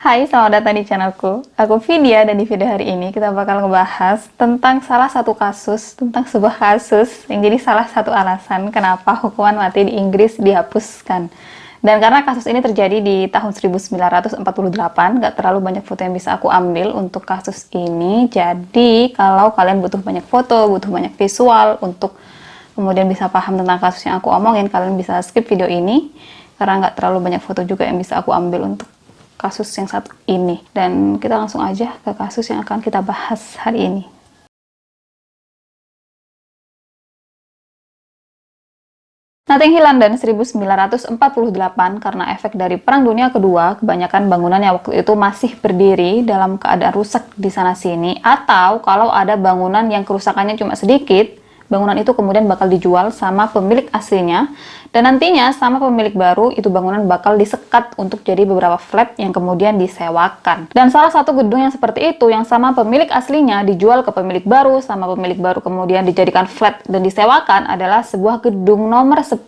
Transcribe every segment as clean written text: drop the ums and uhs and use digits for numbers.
Hai, selamat datang di channelku. Aku Vidya dan di video hari ini kita bakal ngebahas tentang salah satu kasus, tentang sebuah kasus yang jadi salah satu alasan kenapa hukuman mati di Inggris dihapuskan. Dan karena kasus ini terjadi di tahun 1948, gak terlalu banyak foto yang bisa aku ambil untuk kasus ini. Jadi kalau kalian butuh banyak foto, butuh banyak visual untuk kemudian bisa paham tentang kasus yang aku omongin, kalian bisa skip video ini karena nggak terlalu banyak foto juga yang bisa aku ambil untuk kasus yang satu ini. Dan kita langsung aja ke kasus yang akan kita bahas hari ini. Notting Hill London 1948, karena efek dari Perang Dunia Kedua, kebanyakan bangunan yang waktu itu masih berdiri dalam keadaan rusak di sana-sini, atau kalau ada bangunan yang kerusakannya cuma sedikit, bangunan itu kemudian bakal dijual sama pemilik aslinya, dan nantinya sama pemilik baru itu bangunan bakal disekat untuk jadi beberapa flat yang kemudian disewakan. Dan salah satu gedung yang seperti itu yang sama pemilik aslinya dijual ke pemilik baru, sama pemilik baru kemudian dijadikan flat dan disewakan adalah sebuah gedung nomor 10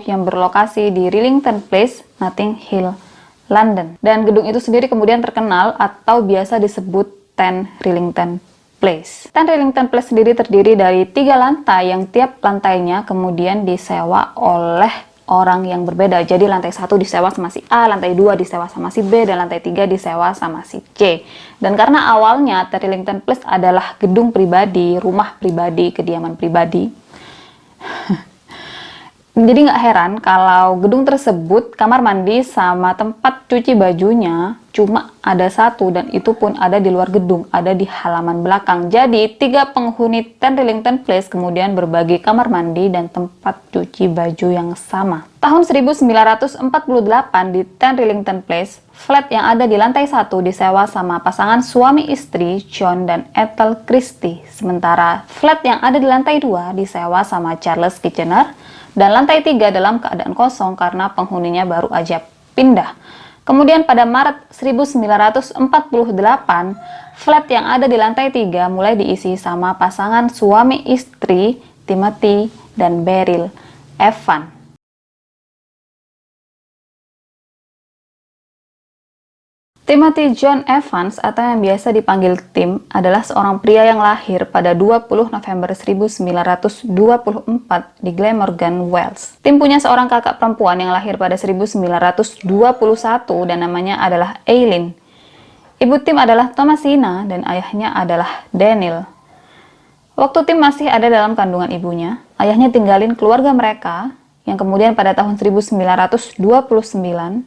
yang berlokasi di Rillington Place, Notting Hill, London. Dan gedung itu sendiri kemudian terkenal atau biasa disebut 10 Rillington Place. 10 Rillington Place sendiri terdiri dari 3 lantai yang tiap lantainya kemudian disewa oleh orang yang berbeda. Jadi lantai 1 disewa sama si A, lantai 2 disewa sama si B, dan lantai 3 disewa sama si C. Dan karena awalnya 10 Rillington Place adalah gedung pribadi, rumah pribadi, kediaman pribadi, jadi nggak heran kalau gedung tersebut kamar mandi sama tempat cuci bajunya cuma ada satu, dan itu pun ada di luar gedung, ada di halaman belakang. Jadi 3 penghuni 10 Rillington Place kemudian berbagi kamar mandi dan tempat cuci baju yang sama. Tahun 1948 di 10 Rillington Place, flat yang ada di lantai 1 disewa sama pasangan suami istri John dan Ethel Christie. Sementara flat yang ada di lantai 2 disewa sama Charles Kitchener, dan lantai 3 dalam keadaan kosong karena penghuninya baru aja pindah. Kemudian pada Maret 1948, flat yang ada di lantai 3 mulai diisi sama pasangan suami istri Timothy dan Beryl Evans. Timothy John Evans, atau yang biasa dipanggil Tim, adalah seorang pria yang lahir pada 20 November 1924 di Glamorgan, Wales. Tim punya seorang kakak perempuan yang lahir pada 1921 dan namanya adalah Eileen. Ibu Tim adalah Thomasina dan ayahnya adalah Daniel. Waktu Tim masih ada dalam kandungan ibunya, ayahnya tinggalin keluarga mereka yang kemudian pada tahun 1929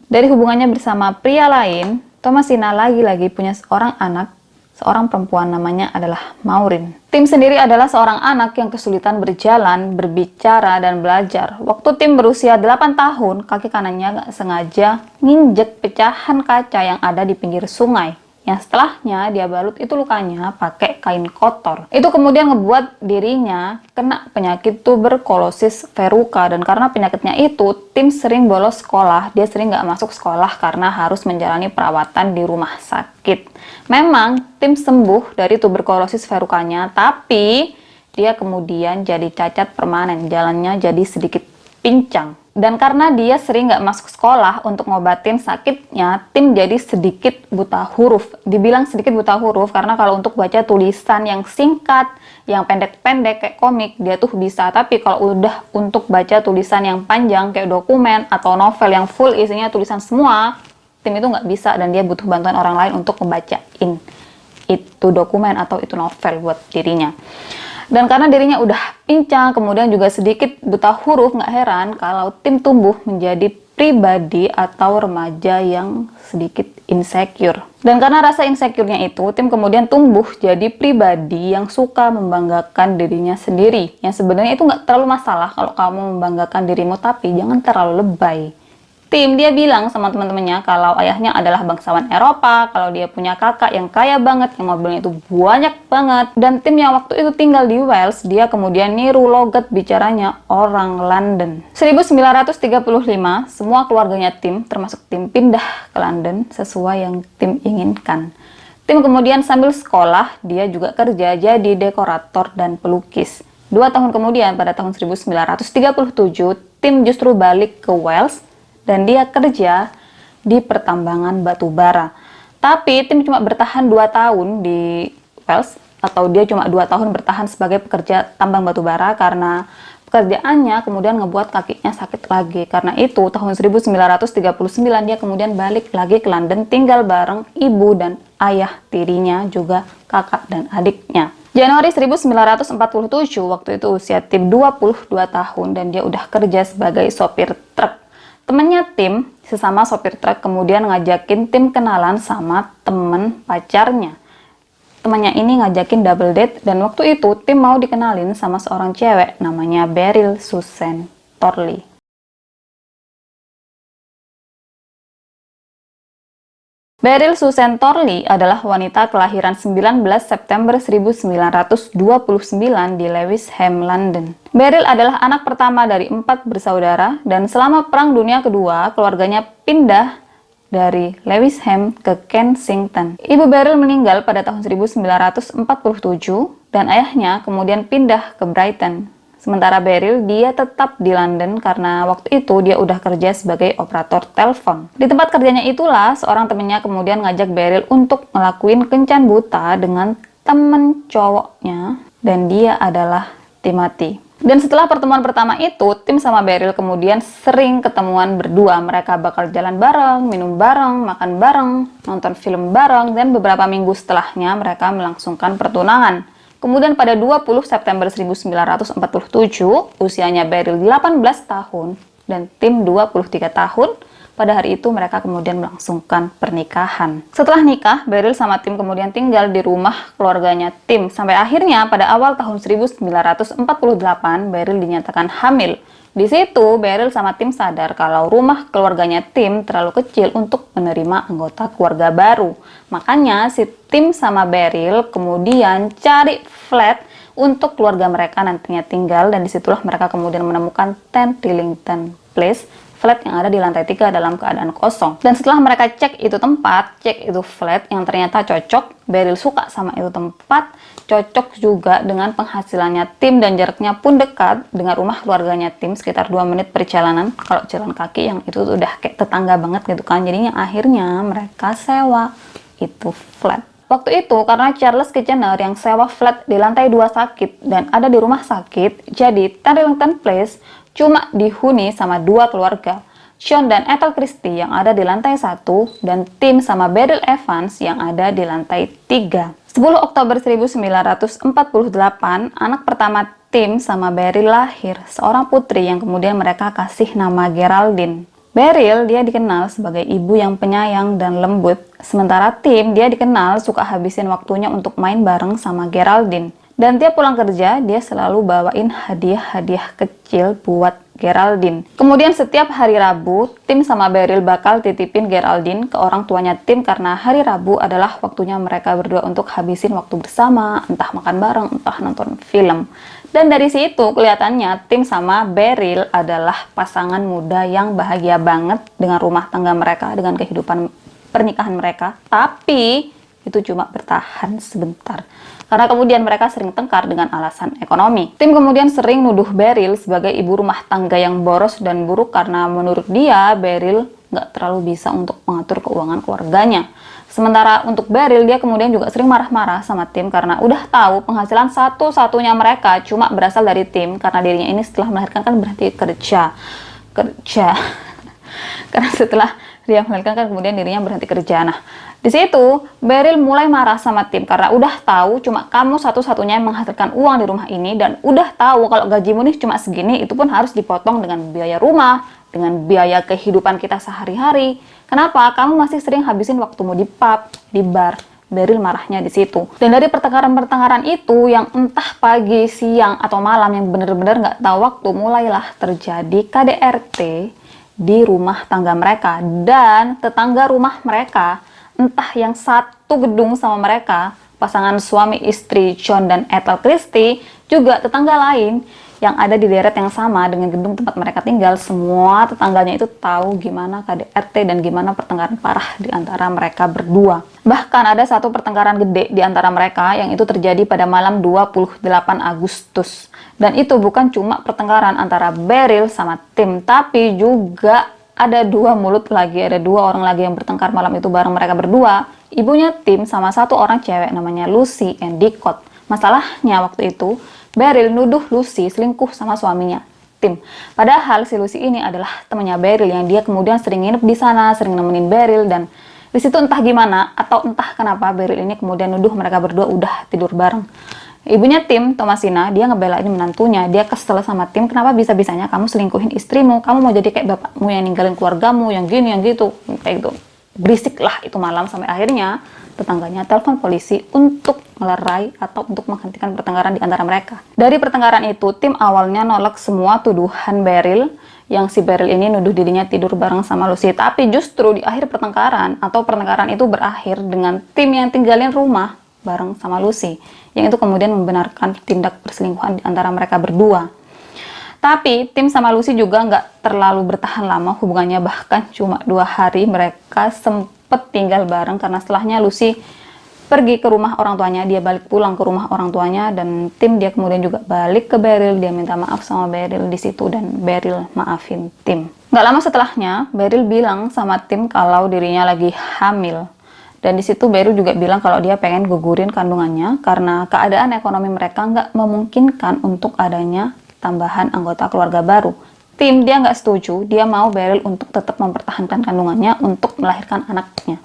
dari hubungannya bersama pria lain, Thomasina lagi-lagi punya seorang anak, seorang perempuan namanya adalah Maureen. Tim sendiri adalah seorang anak yang kesulitan berjalan, berbicara, dan belajar. Waktu Tim berusia 8 tahun, kaki kanannya gak sengaja nginjek pecahan kaca yang ada di pinggir sungai. Yang setelahnya dia balut itu lukanya pakai kain kotor. Itu kemudian ngebuat dirinya kena penyakit tuberkulosis verruca, dan karena penyakitnya itu Tim sering bolos sekolah. Dia sering nggak masuk sekolah karena harus menjalani perawatan di rumah sakit. Memang Tim sembuh dari tuberkulosis verrucanya, tapi dia kemudian jadi cacat permanen, jalannya jadi sedikit pincang. Dan karena dia sering nggak masuk sekolah untuk ngobatin sakitnya, Tim jadi sedikit buta huruf. Dibilang sedikit buta huruf karena kalau untuk baca tulisan yang singkat, yang pendek-pendek kayak komik, dia tuh bisa. Tapi kalau udah untuk baca tulisan yang panjang kayak dokumen atau novel yang full isinya tulisan semua, Tim itu nggak bisa dan dia butuh bantuan orang lain untuk ngebacain itu dokumen atau itu novel buat dirinya. Dan karena dirinya udah pincang, kemudian juga sedikit buta huruf, nggak heran kalau Tim tumbuh menjadi pribadi atau remaja yang sedikit insecure. Dan karena rasa insecure-nya itu, Tim kemudian tumbuh jadi pribadi yang suka membanggakan dirinya sendiri. Yang sebenarnya itu nggak terlalu masalah kalau kamu membanggakan dirimu, tapi jangan terlalu lebay. Tim dia bilang sama teman-temannya kalau ayahnya adalah bangsawan Eropa, kalau dia punya kakak yang kaya banget, yang mobilnya itu banyak banget. Dan Tim yang waktu itu tinggal di Wales, dia kemudian niru logat bicaranya orang London. 1935, semua keluarganya Tim, termasuk Tim, pindah ke London sesuai yang Tim inginkan. Tim kemudian sambil sekolah, dia juga kerja jadi dekorator dan pelukis. 2 tahun kemudian, pada tahun 1937, Tim justru balik ke Wales dan dia kerja di pertambangan batu bara. Tapi Tim cuma bertahan 2 tahun di Wells, atau dia cuma 2 tahun bertahan sebagai pekerja tambang batubara karena pekerjaannya kemudian ngebuat kakinya sakit lagi. Karena itu tahun 1939 dia kemudian balik lagi ke London, tinggal bareng ibu dan ayah tirinya, juga kakak dan adiknya. Januari 1947, waktu itu usia Tim 22 tahun dan dia udah kerja sebagai sopir truk. Temennya Tim, sesama sopir truk, kemudian ngajakin Tim kenalan sama temen pacarnya. Temannya ini ngajakin double date, dan waktu itu Tim mau dikenalin sama seorang cewek namanya Beryl Susan Thorley. Beryl Susan Thorley adalah wanita kelahiran 19 September 1929 di Lewisham, London. Beryl adalah anak pertama dari 4 bersaudara, dan selama Perang Dunia Kedua, keluarganya pindah dari Lewisham ke Kensington. Ibu Beryl meninggal pada tahun 1947 dan ayahnya kemudian pindah ke Brighton. Sementara Beryl, dia tetap di London karena waktu itu dia udah kerja sebagai operator telepon. Di tempat kerjanya itulah seorang temennya kemudian ngajak Beryl untuk ngelakuin kencan buta dengan temen cowoknya, dan dia adalah Timothy. Dan setelah pertemuan pertama itu, Tim sama Beryl kemudian sering ketemuan berdua. Mereka bakal jalan bareng, minum bareng, makan bareng, nonton film bareng, dan beberapa minggu setelahnya mereka melangsungkan pertunangan. Kemudian pada 20 September 1947, usianya Beryl 18 tahun dan Tim 23 tahun, pada hari itu mereka kemudian melangsungkan pernikahan. Setelah nikah, Beryl sama Tim kemudian tinggal di rumah keluarganya Tim. Sampai akhirnya pada awal tahun 1948, Beryl dinyatakan hamil. Di situ, Beryl sama Tim sadar kalau rumah keluarganya Tim terlalu kecil untuk menerima anggota keluarga baru. Makanya si Tim sama Beryl kemudian cari flat untuk keluarga mereka nantinya tinggal, dan disitulah mereka kemudian menemukan 10 Rillington Place, flat yang ada di lantai 3 dalam keadaan kosong. Dan setelah mereka cek itu tempat, cek itu flat yang ternyata cocok, Beryl suka sama itu tempat, cocok juga dengan penghasilannya Tim, dan jaraknya pun dekat dengan rumah keluarganya Tim, sekitar 2 menit perjalanan kalau jalan kaki, yang itu udah kayak tetangga banget gitu kan. Jadinya akhirnya mereka sewa itu flat. Waktu itu karena Charles Kitchener yang sewa flat di lantai 2 sakit dan ada di rumah sakit, jadi 10 Rillington Place cuma dihuni sama 2 keluarga, Sean dan Ethel Christie yang ada di lantai 1, dan Tim sama Beryl Evans yang ada di lantai 3. 10 Oktober 1948, anak pertama Tim sama Beryl lahir, seorang putri yang kemudian mereka kasih nama Geraldine. Beryl, dia dikenal sebagai ibu yang penyayang dan lembut, sementara Tim, dia dikenal suka habisin waktunya untuk main bareng sama Geraldine. Dan tiap pulang kerja, dia selalu bawain hadiah-hadiah kecil buat Geraldine. Kemudian setiap hari Rabu, Tim sama Beryl bakal titipin Geraldine ke orang tuanya Tim, karena hari Rabu adalah waktunya mereka berdua untuk habisin waktu bersama, entah makan bareng, entah nonton film. Dan dari situ kelihatannya Tim sama Beryl adalah pasangan muda yang bahagia banget dengan rumah tangga mereka, dengan kehidupan pernikahan mereka. Tapi itu cuma bertahan sebentar, karena kemudian mereka sering tengkar dengan alasan ekonomi. Tim kemudian sering nuduh Beryl sebagai ibu rumah tangga yang boros dan buruk, karena menurut dia Beryl nggak terlalu bisa untuk mengatur keuangan keluarganya. Sementara untuk Beryl, dia kemudian juga sering marah-marah sama Tim karena udah tahu penghasilan satu-satunya mereka cuma berasal dari Tim, karena dirinya ini setelah melahirkan kan berhenti kerja. Karena setelah dia melahirkan kan kemudian dirinya berhenti kerja. Nah, di situ Beryl mulai marah sama Tim karena udah tahu cuma kamu satu-satunya yang menghasilkan uang di rumah ini, dan udah tahu kalau gajimu nih cuma segini, itu pun harus dipotong dengan biaya rumah, dengan biaya kehidupan kita sehari-hari. Kenapa kamu masih sering habisin waktumu di pub, di bar? Beryl marahnya di situ. Dan dari pertengkaran-pertengkaran itu yang entah pagi, siang, atau malam, yang bener-bener nggak tahu waktu, mulailah terjadi KDRT di rumah tangga mereka. Dan tetangga rumah mereka, entah yang satu gedung sama mereka, pasangan suami istri John dan Ethel Christie, juga tetangga lain yang ada di deret yang sama dengan gedung tempat mereka tinggal, semua tetangganya itu tahu gimana KDRT dan gimana pertengkaran parah di antara mereka berdua. Bahkan ada satu pertengkaran gede di antara mereka yang itu terjadi pada malam 28 Agustus. Dan itu bukan cuma pertengkaran antara Beryl sama Tim, tapi juga ada dua mulut lagi, ada dua orang lagi yang bertengkar malam itu bareng mereka berdua. Ibunya Tim sama satu orang cewek namanya Lucy Endicott. Masalahnya waktu itu, Beryl nuduh Lucy selingkuh sama suaminya, Tim. Padahal si Lucy ini adalah temannya Beryl yang dia kemudian sering nginep di sana, sering nemenin Beryl, dan di situ entah gimana atau entah kenapa Beryl ini kemudian nuduh mereka berdua udah tidur bareng. Ibunya Tim, Thomasina, dia ngebelain menantunya. Dia kesel sama Tim, kenapa bisa-bisanya kamu selingkuhin istrimu? Kamu mau jadi kayak bapakmu yang ninggalin keluargamu, yang gini, yang gitu. Kayak gitu. Berisik lah itu malam, sampai akhirnya tetangganya telepon polisi untuk melerai atau untuk menghentikan pertengkaran di antara mereka. Dari pertengkaran itu, Tim awalnya nolak semua tuduhan Beryl, yang si Beryl ini nuduh dirinya tidur bareng sama Lucy. Tapi justru di akhir pertengkaran, atau pertengkaran itu berakhir dengan Tim yang tinggalin rumah bareng sama Lucy, yang itu kemudian membenarkan tindak perselingkuhan di antara mereka berdua. Tapi Tim sama Lucy juga nggak terlalu bertahan lama hubungannya, bahkan cuma 2 hari mereka sempet tinggal bareng, karena setelahnya Lucy pergi ke rumah orang tuanya, dia balik pulang ke rumah orang tuanya, dan Tim dia kemudian juga balik ke Beryl, dia minta maaf sama Beryl di situ, dan Beryl maafin Tim. Nggak lama setelahnya, Beryl bilang sama Tim kalau dirinya lagi hamil. Dan di situ Beryl juga bilang kalau dia pengen gugurin kandungannya karena keadaan ekonomi mereka nggak memungkinkan untuk adanya tambahan anggota keluarga baru. Tim dia nggak setuju, dia mau Beryl untuk tetap mempertahankan kandungannya untuk melahirkan anaknya.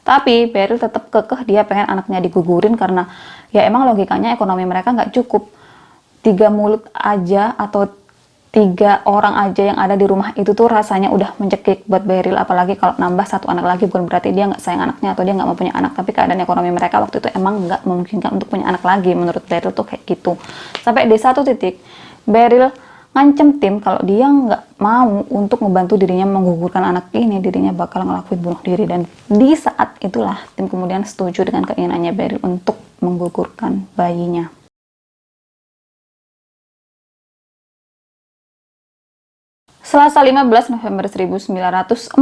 Tapi Beryl tetap kekeh dia pengen anaknya digugurin karena ya emang logikanya ekonomi mereka nggak cukup. 3 mulut aja atau 3 orang aja yang ada di rumah itu tuh rasanya udah mencekik buat Beryl, apalagi kalau nambah 1 anak lagi. Bukan berarti dia nggak sayang anaknya atau dia nggak mau punya anak, tapi keadaan ekonomi mereka waktu itu emang nggak memungkinkan untuk punya anak lagi. Menurut Beryl tuh kayak gitu. Sampai di satu titik Beryl ngancem Tim kalau dia nggak mau untuk membantu dirinya menggugurkan anak ini, dirinya bakal ngelakuin bunuh diri. Dan di saat itulah Tim kemudian setuju dengan keinginannya Beryl untuk menggugurkan bayinya. Selasa 15 November 1949,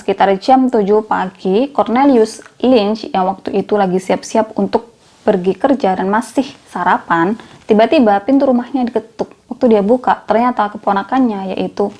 sekitar jam 7 pagi, Cornelius Lynch yang waktu itu lagi siap-siap untuk pergi kerja dan masih sarapan, tiba-tiba pintu rumahnya diketuk. Waktu dia buka, ternyata keponakannya yaitu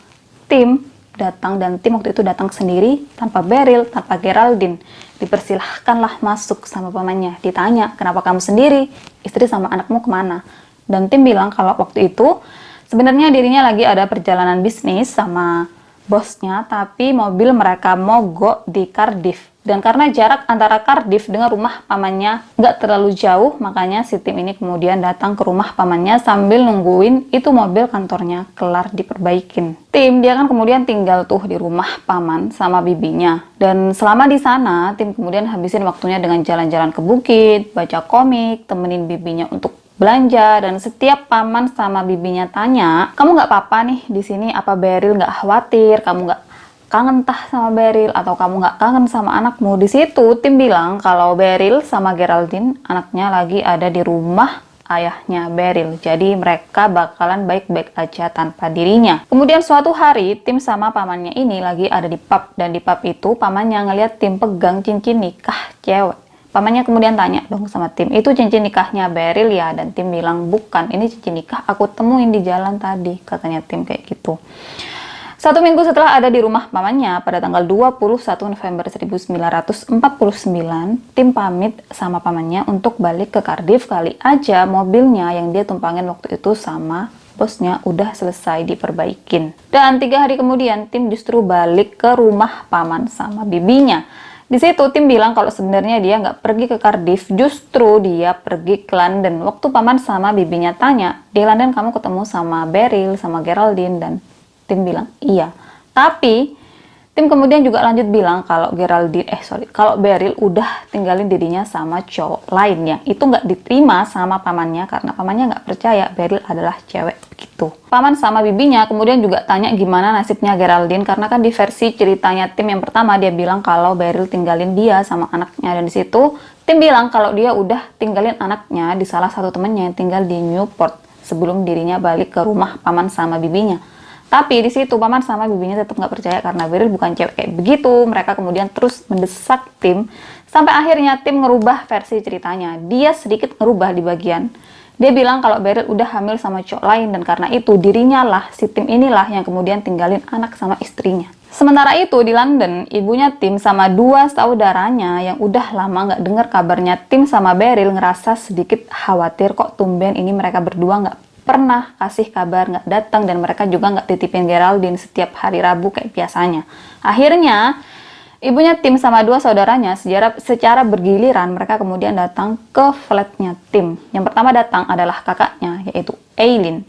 Tim datang, dan Tim waktu itu datang sendiri, tanpa Beryl, tanpa Geraldine. Dipersilahkanlah masuk sama pamannya. Ditanya, kenapa kamu sendiri? Istri sama anakmu kemana? Dan Tim bilang kalau waktu itu sebenarnya dirinya lagi ada perjalanan bisnis sama bosnya, tapi mobil mereka mogok di Cardiff. Dan karena jarak antara Cardiff dengan rumah pamannya nggak terlalu jauh, makanya si Tim ini kemudian datang ke rumah pamannya sambil nungguin itu mobil kantornya kelar diperbaikin. Tim dia kan kemudian tinggal tuh di rumah paman sama bibinya. Dan selama di sana, Tim kemudian habisin waktunya dengan jalan-jalan ke bukit, baca komik, temenin bibinya untuk belanja. Dan setiap paman sama bibinya tanya, kamu nggak apa-apa nih di sini? Apa Beryl nggak khawatir? Kamu nggak kangen tah sama Beryl? Atau kamu nggak kangen sama anakmu? Di situ Tim bilang kalau Beryl sama Geraldine anaknya lagi ada di rumah ayahnya Beryl, jadi mereka bakalan baik-baik aja tanpa dirinya. Kemudian suatu hari Tim sama pamannya ini lagi ada di pub, dan di pub itu pamannya ngeliat Tim pegang cincin nikah cewek. Pamannya kemudian tanya dong sama Tim, itu cincin nikahnya Beryl ya? Dan Tim bilang, bukan, ini cincin nikah aku temuin di jalan tadi, katanya Tim kayak gitu. 1 minggu setelah ada di rumah pamannya, pada tanggal 21 November 1949, Tim pamit sama pamannya untuk balik ke Cardiff. Kali aja mobilnya yang dia tumpangin waktu itu sama bosnya udah selesai diperbaikin. Dan 3 hari kemudian, Tim justru balik ke rumah paman sama bibinya. Di situ Tim bilang kalau sebenarnya dia nggak pergi ke Cardiff, justru dia pergi ke London. Waktu paman sama bibinya tanya, di London kamu ketemu sama Beryl, sama Geraldine? Dan Tim bilang iya. Tapi Tim kemudian juga lanjut bilang kalau kalau Beryl udah tinggalin dirinya sama cowok lainnya. Itu nggak diterima sama pamannya karena pamannya nggak percaya Beryl adalah cewek gitu. Paman sama bibinya kemudian juga tanya gimana nasibnya Geraldine, karena kan di versi ceritanya Tim yang pertama dia bilang kalau Beryl tinggalin dia sama anaknya, dan di situ Tim bilang kalau dia udah tinggalin anaknya di salah satu temennya yang tinggal di Newport sebelum dirinya balik ke rumah paman sama bibinya. Tapi di situ paman sama bibinya tetap nggak percaya karena Beryl bukan cewek kayak begitu. Mereka kemudian terus mendesak Tim sampai akhirnya Tim ngerubah versi ceritanya. Dia sedikit ngerubah di bagian. Dia bilang kalau Beryl udah hamil sama cowok lain, dan karena itu dirinya lah, si Tim inilah yang kemudian tinggalin anak sama istrinya. Sementara itu di London, ibunya Tim sama dua saudaranya yang udah lama nggak dengar kabarnya Tim sama Beryl ngerasa sedikit khawatir kok tumben ini mereka berdua nggak pernah kasih kabar, nggak datang, dan mereka juga nggak titipin Geraldine setiap hari Rabu kayak biasanya. Akhirnya ibunya Tim sama dua saudaranya secara bergiliran mereka kemudian datang ke flatnya Tim. Yang pertama datang adalah kakaknya, yaitu Eileen.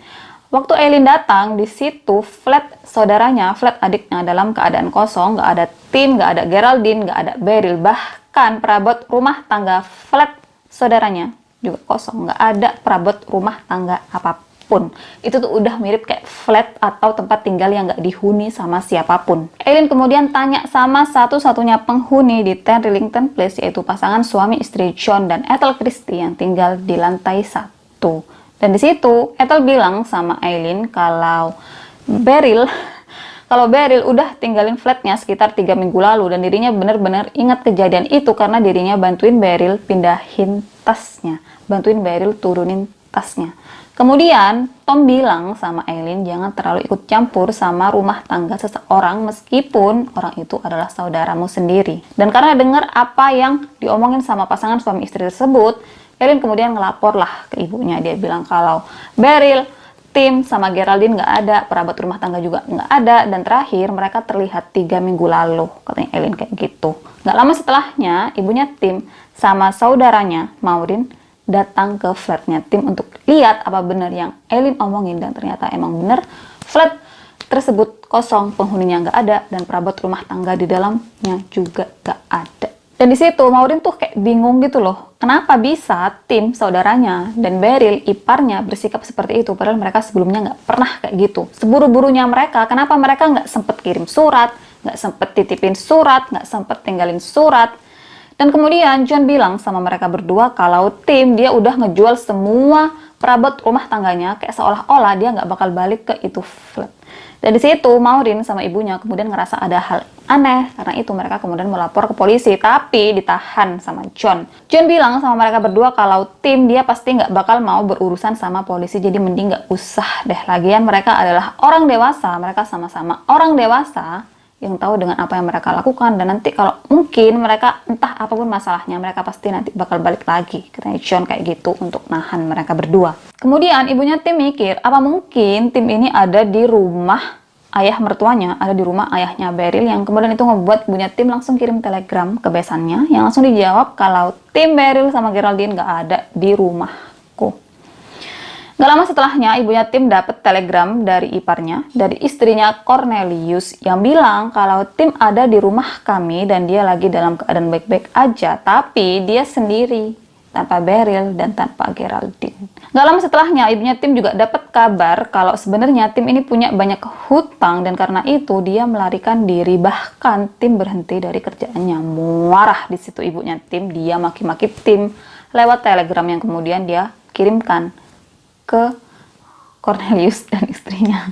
Waktu Eileen datang, di situ flat saudaranya, flat adiknya dalam keadaan kosong, nggak ada Tim, nggak ada Geraldine, nggak ada Beryl, bahkan perabot rumah tangga flat saudaranya juga kosong, nggak ada perabot rumah tangga apapun. Itu tuh udah mirip kayak flat atau tempat tinggal yang nggak dihuni sama siapapun. Eileen kemudian tanya sama satu-satunya penghuni di 10 Rillington Place, yaitu pasangan suami istri John dan Ethel Christie yang tinggal di lantai 1. Dan di situ Ethel bilang sama Eileen kalau Beryl udah tinggalin flatnya sekitar 3 minggu lalu, dan dirinya benar-benar ingat kejadian itu karena dirinya bantuin Beryl pindahin tasnya, bantuin Beryl turunin tasnya. Kemudian Tom bilang sama Eileen jangan terlalu ikut campur sama rumah tangga seseorang meskipun orang itu adalah saudaramu sendiri. Dan karena dengar apa yang diomongin sama pasangan suami istri tersebut, Eileen kemudian ngelapor lah ke ibunya. Dia bilang kalau Beryl, Tim, sama Geraldine nggak ada, perabot rumah tangga juga nggak ada, dan terakhir mereka terlihat 3 minggu lalu, katanya Eileen kayak gitu. Nggak lama setelahnya, ibunya Tim sama saudaranya, Maureen, datang ke flatnya Tim untuk lihat apa benar yang Eileen omongin, dan ternyata emang benar flat tersebut kosong, penghuninya nggak ada, dan perabot rumah tangga di dalamnya juga nggak ada. Dan di situ Maureen tuh kayak bingung gitu loh, kenapa bisa Tim, saudaranya, dan Beryl, iparnya, bersikap seperti itu, padahal mereka sebelumnya nggak pernah kayak gitu. Seburu-burunya mereka, kenapa mereka nggak sempet kirim surat, nggak sempet titipin surat, nggak sempet tinggalin surat. Dan kemudian John bilang sama mereka berdua kalau Tim, dia udah ngejual semua perabot rumah tangganya, kayak seolah-olah dia nggak bakal balik ke itu flat. Dan di situ Maureen sama ibunya kemudian ngerasa ada hal aneh, karena itu mereka kemudian melapor ke polisi, tapi ditahan sama John. John bilang sama mereka berdua kalau Tim dia pasti nggak bakal mau berurusan sama polisi, jadi mending nggak usah deh. Lagian mereka adalah orang dewasa, mereka sama-sama orang dewasa yang tahu dengan apa yang mereka lakukan, dan nanti kalau mungkin mereka entah apapun masalahnya, mereka pasti nanti bakal balik lagi, katanya John kayak gitu untuk nahan mereka berdua. Kemudian ibunya Tim mikir, apa mungkin Tim ini ada di rumah ayah mertuanya, ada di rumah ayahnya Beryl, yang kemudian itu ngebuat ibunya Tim langsung kirim telegram ke besannya yang langsung dijawab kalau Tim, Beryl, sama Geraldine nggak ada di rumahku. Gak lama setelahnya, ibunya Tim dapat telegram dari iparnya, dari istrinya Cornelius, yang bilang kalau Tim ada di rumah kami dan dia lagi dalam keadaan baik-baik aja, tapi dia sendiri, tanpa Beryl dan tanpa Geraldine. Gak lama setelahnya, ibunya Tim juga dapat kabar kalau sebenarnya Tim ini punya banyak hutang, dan karena itu dia melarikan diri, bahkan Tim berhenti dari kerjaannya. Marah di situ ibunya Tim, dia maki-maki Tim lewat telegram yang kemudian dia kirimkan ke Cornelius dan istrinya.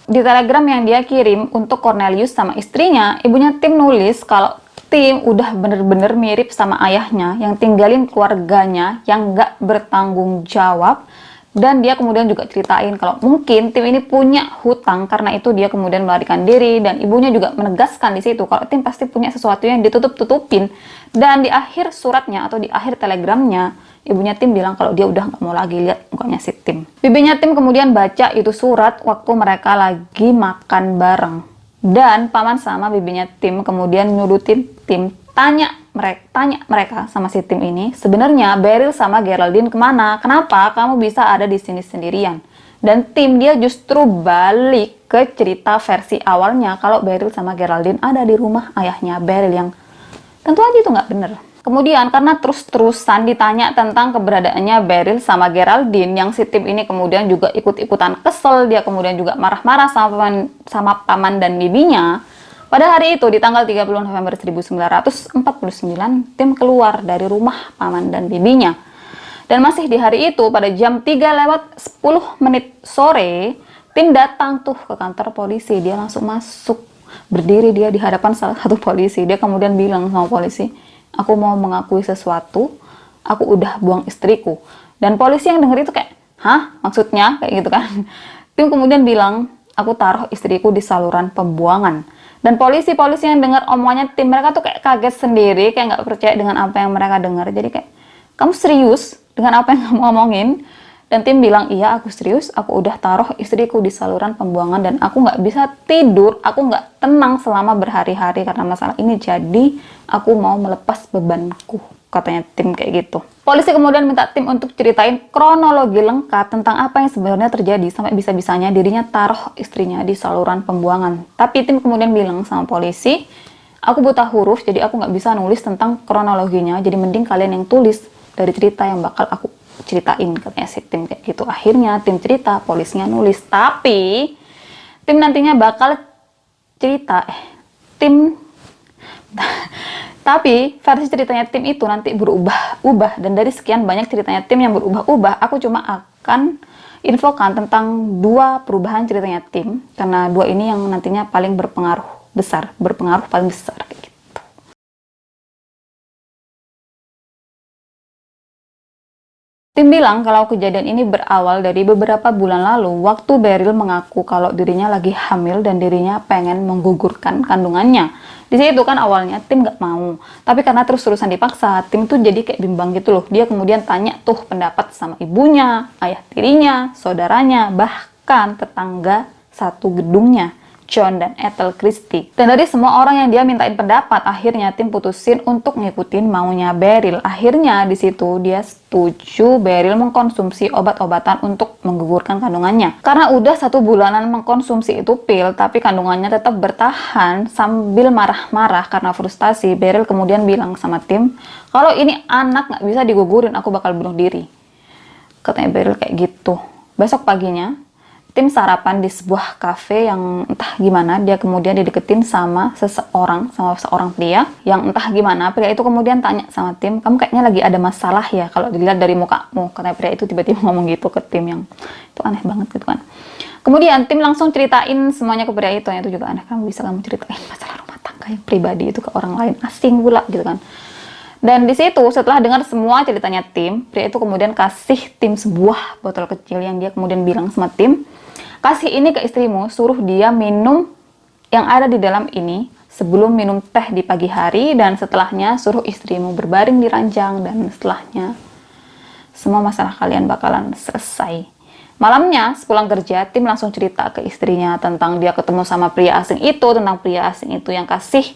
Di telegram yang dia kirim untuk Cornelius sama istrinya, ibunya Tim nulis kalau Tim udah bener-bener mirip sama ayahnya yang tinggalin keluarganya yang gak bertanggung jawab, dan dia kemudian juga ceritain kalau mungkin Tim ini punya hutang, karena itu dia kemudian melarikan diri, dan ibunya juga menegaskan di situ kalau Tim pasti punya sesuatu yang ditutup-tutupin. Dan di akhir suratnya atau di akhir telegramnya, ibunya Tim bilang kalau dia udah nggak mau lagi lihat mukanya si Tim. Bibinya Tim kemudian baca itu surat waktu mereka lagi makan bareng. Dan paman sama bibinya Tim kemudian nyudutin Tim, tanya mereka sama si Tim ini, sebenarnya Beryl sama Geraldine kemana? Kenapa kamu bisa ada di sini sendirian? Dan Tim dia justru balik ke cerita versi awalnya kalau Beryl sama Geraldine ada di rumah ayahnya Beryl, yang tentu aja itu nggak bener. Kemudian karena terus-terusan ditanya tentang keberadaannya Beryl sama Geraldine, yang si Tim ini kemudian juga ikut-ikutan kesel, dia kemudian juga marah-marah sama paman dan bibinya. Pada hari itu, di tanggal 30 November 1949, Tim keluar dari rumah paman dan bibinya. Dan masih di hari itu, pada jam 3:10 sore, Tim datang tuh ke kantor polisi. Dia langsung masuk, berdiri dia di hadapan salah satu polisi. Dia kemudian bilang sama polisi, aku mau mengakui sesuatu, aku udah buang istriku. Dan polisi yang denger itu kayak, hah? Maksudnya? Kayak gitu kan. Tim kemudian bilang, aku taruh istriku di saluran pembuangan. Dan polisi-polisi yang dengar omongannya tim, mereka tuh kayak kaget sendiri, kayak nggak percaya dengan apa yang mereka dengar. Jadi kayak, kamu serius dengan apa yang kamu ngomongin? Dan tim bilang, iya aku serius, aku udah taruh istriku di saluran pembuangan dan aku nggak bisa tidur, aku nggak tenang selama berhari-hari karena masalah ini. Jadi aku mau melepas bebanku, katanya tim kayak gitu. Polisi kemudian minta tim untuk ceritain kronologi lengkap tentang apa yang sebenarnya terjadi sampai bisa-bisanya dirinya taruh istrinya di saluran pembuangan. Tapi tim kemudian bilang sama polisi, aku buta huruf jadi aku nggak bisa nulis tentang kronologinya, jadi mending kalian yang tulis dari cerita yang bakal aku ceritain, katanya si tim kayak gitu. Akhirnya tim cerita, polisinya nulis, tapi tim nantinya bakal cerita tapi versi ceritanya tim itu nanti berubah-ubah, dan dari sekian banyak ceritanya tim yang berubah-ubah, aku cuma akan infokan tentang 2 perubahan ceritanya tim, karena 2 ini yang nantinya paling berpengaruh paling besar kayak gitu. Tim bilang kalau kejadian ini berawal dari beberapa bulan lalu, waktu Beryl mengaku kalau dirinya lagi hamil dan dirinya pengen menggugurkan kandungannya. Di situ kan awalnya tim nggak mau, tapi karena terus-terusan dipaksa, tim tuh jadi kayak bimbang gitu loh. Dia kemudian tanya tuh pendapat sama ibunya, ayah tirinya, saudaranya, bahkan tetangga satu gedungnya, John dan Ethel Christie. Dan dari semua orang yang dia mintain pendapat, akhirnya tim putusin untuk ngikutin maunya Beryl. Akhirnya di situ dia setuju Beryl mengkonsumsi obat-obatan untuk menggugurkan kandungannya. Karena udah 1 bulanan mengkonsumsi itu pil, tapi kandungannya tetap bertahan. Sambil marah-marah karena frustasi, Beryl kemudian bilang sama tim, kalau ini anak nggak bisa digugurin, aku bakal bunuh diri. Katanya Beryl kayak gitu. Besok paginya, tim sarapan di sebuah kafe yang entah gimana, dia kemudian dideketin sama seorang pria yang entah gimana. Pria itu kemudian tanya sama tim, kamu kayaknya lagi ada masalah ya kalau dilihat dari mukamu. Karena pria itu tiba-tiba ngomong gitu ke tim, yang itu aneh banget gitu kan. Kemudian tim langsung ceritain semuanya ke pria itu, yang itu juga aneh, kamu ceritain masalah rumah tangga yang pribadi itu ke orang lain, asing pula gitu kan. Dan di situ setelah dengar semua ceritanya tim, pria itu kemudian kasih tim sebuah botol kecil yang dia kemudian bilang sama tim, kasih ini ke istrimu, suruh dia minum yang ada di dalam ini sebelum minum teh di pagi hari, dan setelahnya suruh istrimu berbaring di ranjang, dan setelahnya semua masalah kalian bakalan selesai. Malamnya sepulang kerja, tim langsung cerita ke istrinya tentang dia ketemu sama pria asing itu yang kasih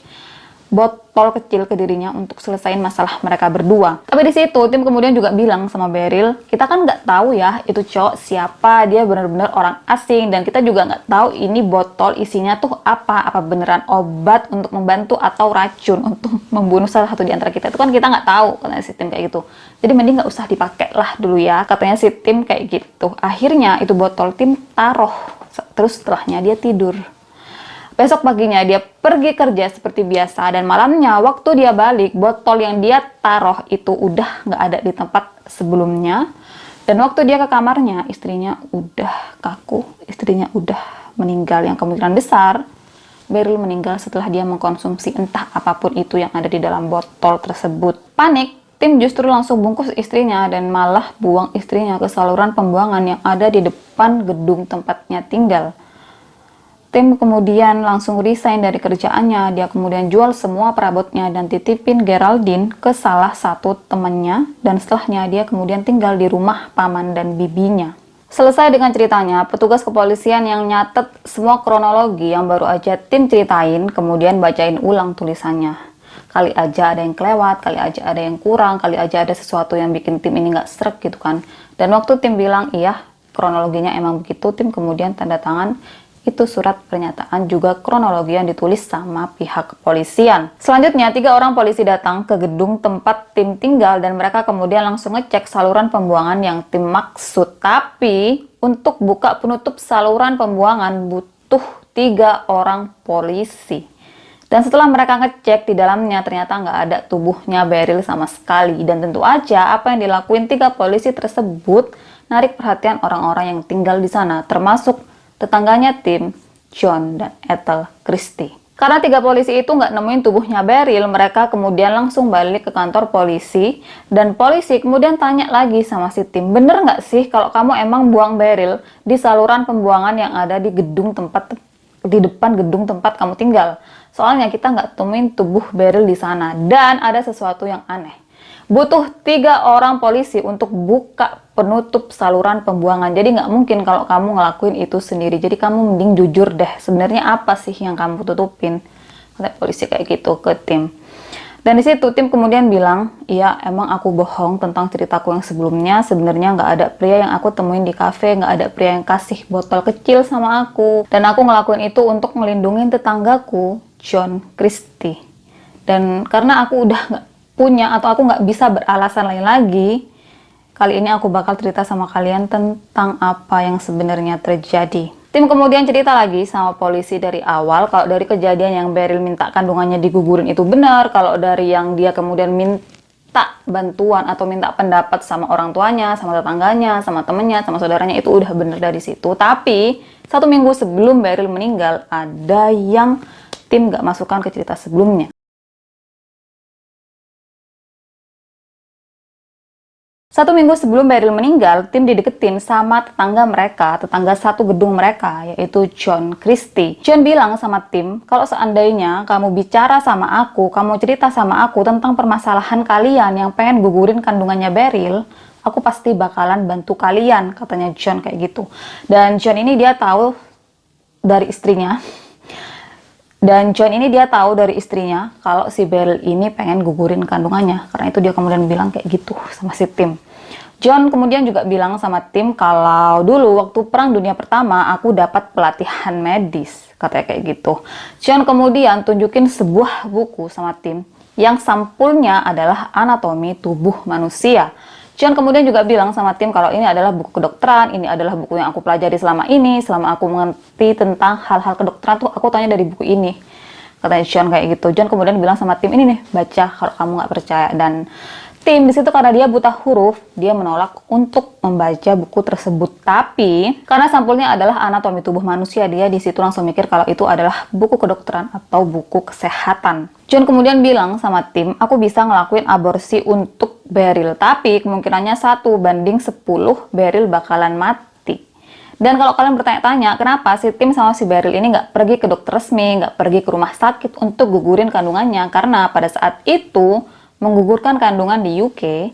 botol kecil ke dirinya untuk selesain masalah mereka berdua. Tapi di situ tim kemudian juga bilang sama Beryl, kita kan nggak tahu ya itu cowok siapa, dia benar-benar orang asing, dan kita juga nggak tahu ini botol isinya tuh apa beneran obat untuk membantu atau racun untuk membunuh salah satu di antara kita. Itu kan kita nggak tahu, katanya si tim kayak gitu. Jadi mending nggak usah dipakai lah dulu ya, katanya si tim kayak gitu. Akhirnya itu botol tim taruh, terus setelahnya dia tidur. Besok paginya dia pergi kerja seperti biasa, dan malamnya waktu dia balik, botol yang dia taruh itu udah nggak ada di tempat sebelumnya. Dan waktu dia ke kamarnya, istrinya udah kaku, istrinya udah meninggal, yang kemungkinan besar Beryl meninggal setelah dia mengkonsumsi entah apapun itu yang ada di dalam botol tersebut. Panik, tim justru langsung bungkus istrinya dan malah buang istrinya ke saluran pembuangan yang ada di depan gedung tempatnya tinggal. Tim kemudian langsung resign dari kerjaannya, dia kemudian jual semua perabotnya dan titipin Geraldine ke salah satu temannya, dan setelahnya dia kemudian tinggal di rumah paman dan bibinya. Selesai dengan ceritanya, petugas kepolisian yang nyatet semua kronologi yang baru aja tim ceritain, kemudian bacain ulang tulisannya. Kali aja ada yang kelewat, kali aja ada yang kurang, kali aja ada sesuatu yang bikin tim ini nggak srek gitu kan. Dan waktu tim bilang iya, kronologinya emang begitu, tim kemudian tanda tangan itu surat pernyataan juga kronologi yang ditulis sama pihak kepolisian. Selanjutnya 3 orang polisi datang ke gedung tempat tim tinggal, dan mereka kemudian langsung ngecek saluran pembuangan yang tim maksud. Tapi untuk buka penutup saluran pembuangan butuh 3 orang polisi. Dan setelah mereka ngecek di dalamnya, ternyata nggak ada tubuhnya Beryl sama sekali. Dan tentu aja apa yang dilakuin 3 polisi tersebut narik perhatian orang-orang yang tinggal di sana, termasuk tetangganya tim, John dan Ethel Christie. Karena 3 polisi itu nggak nemuin tubuhnya Beryl, mereka kemudian langsung balik ke kantor polisi, dan polisi kemudian tanya lagi sama si Tim, bener nggak sih kalau kamu emang buang Beryl di saluran pembuangan yang ada di depan gedung tempat kamu tinggal? Soalnya kita nggak temuin tubuh Beryl di sana, dan ada sesuatu yang aneh. Butuh 3 orang polisi untuk buka penutup saluran pembuangan. Jadi nggak mungkin kalau kamu ngelakuin itu sendiri. Jadi kamu mending jujur deh. Sebenarnya apa sih yang kamu tutupin? Kata polisi kayak gitu ke Tim. Dan di situ Tim kemudian bilang, iya emang aku bohong tentang ceritaku yang sebelumnya. Sebenarnya nggak ada pria yang aku temuin di kafe, nggak ada pria yang kasih botol kecil sama aku. Dan aku ngelakuin itu untuk melindungi tetanggaku, John Christie. Dan karena aku udah nggak punya atau aku nggak bisa beralasan lain lagi, kali ini aku bakal cerita sama kalian tentang apa yang sebenarnya terjadi. Tim kemudian cerita lagi sama polisi dari awal kalau dari kejadian yang Beryl minta kandungannya digugurin itu benar, kalau dari yang dia kemudian minta bantuan atau minta pendapat sama orang tuanya, sama tetangganya, sama temennya, sama saudaranya itu udah bener dari situ. Tapi 1 minggu sebelum Beryl meninggal ada yang Tim nggak masukkan ke cerita sebelumnya. 1 minggu sebelum Beryl meninggal, Tim dideketin sama tetangga mereka, tetangga satu gedung mereka, yaitu John Christie. John bilang sama Tim, kalau seandainya kamu bicara sama aku, kamu cerita sama aku tentang permasalahan kalian yang pengen gugurin kandungannya Beryl, aku pasti bakalan bantu kalian, katanya John kayak gitu. Dan John ini dia tahu dari istrinya, kalau si Beryl ini pengen gugurin kandungannya. Karena itu dia kemudian bilang kayak gitu sama si Tim. John kemudian juga bilang sama Tim kalau dulu waktu Perang Dunia Pertama aku dapat pelatihan medis, katanya kayak gitu. John kemudian tunjukin sebuah buku sama Tim yang sampulnya adalah anatomi tubuh manusia. John kemudian juga bilang sama Tim kalau ini adalah buku kedokteran, ini adalah buku yang aku pelajari selama aku mengerti tentang hal-hal kedokteran tuh aku tanya dari buku ini, katanya John kayak gitu. John kemudian bilang sama Tim, ini nih baca kalau kamu nggak percaya. Dan Tim di situ karena dia buta huruf, dia menolak untuk membaca buku tersebut. Tapi karena sampulnya adalah anatomi tubuh manusia, dia di situ langsung mikir kalau itu adalah buku kedokteran atau buku kesehatan. John kemudian bilang sama Tim, aku bisa ngelakuin aborsi untuk Beryl, tapi kemungkinannya 1:10 Beryl bakalan mati. Dan kalau kalian bertanya-tanya, kenapa si Tim sama si Beryl ini nggak pergi ke dokter resmi, nggak pergi ke rumah sakit untuk gugurin kandungannya? Karena pada saat itu menggugurkan kandungan di UK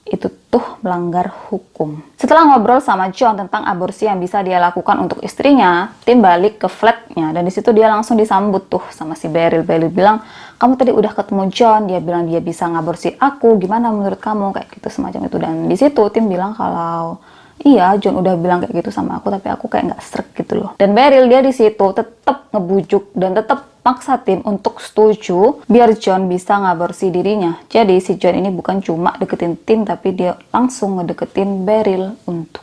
itu tuh melanggar hukum. Setelah ngobrol sama John tentang aborsi yang bisa dia lakukan untuk istrinya, Tim balik ke flatnya dan di situ dia langsung disambut tuh sama si Beryl. Beryl bilang, kamu tadi udah ketemu John, dia bilang dia bisa ngaborsi aku, gimana menurut kamu, kayak gitu semacam itu. Dan di situ Tim bilang kalau iya, John udah bilang kayak gitu sama aku, tapi aku kayak nggak srek gitu loh. Dan Beryl dia di situ tetap ngebujuk dan tetap paksa Tim untuk setuju biar John bisa ngaborsi dirinya. Jadi si John ini bukan cuma deketin Tim, tapi dia langsung ngedeketin Beryl untuk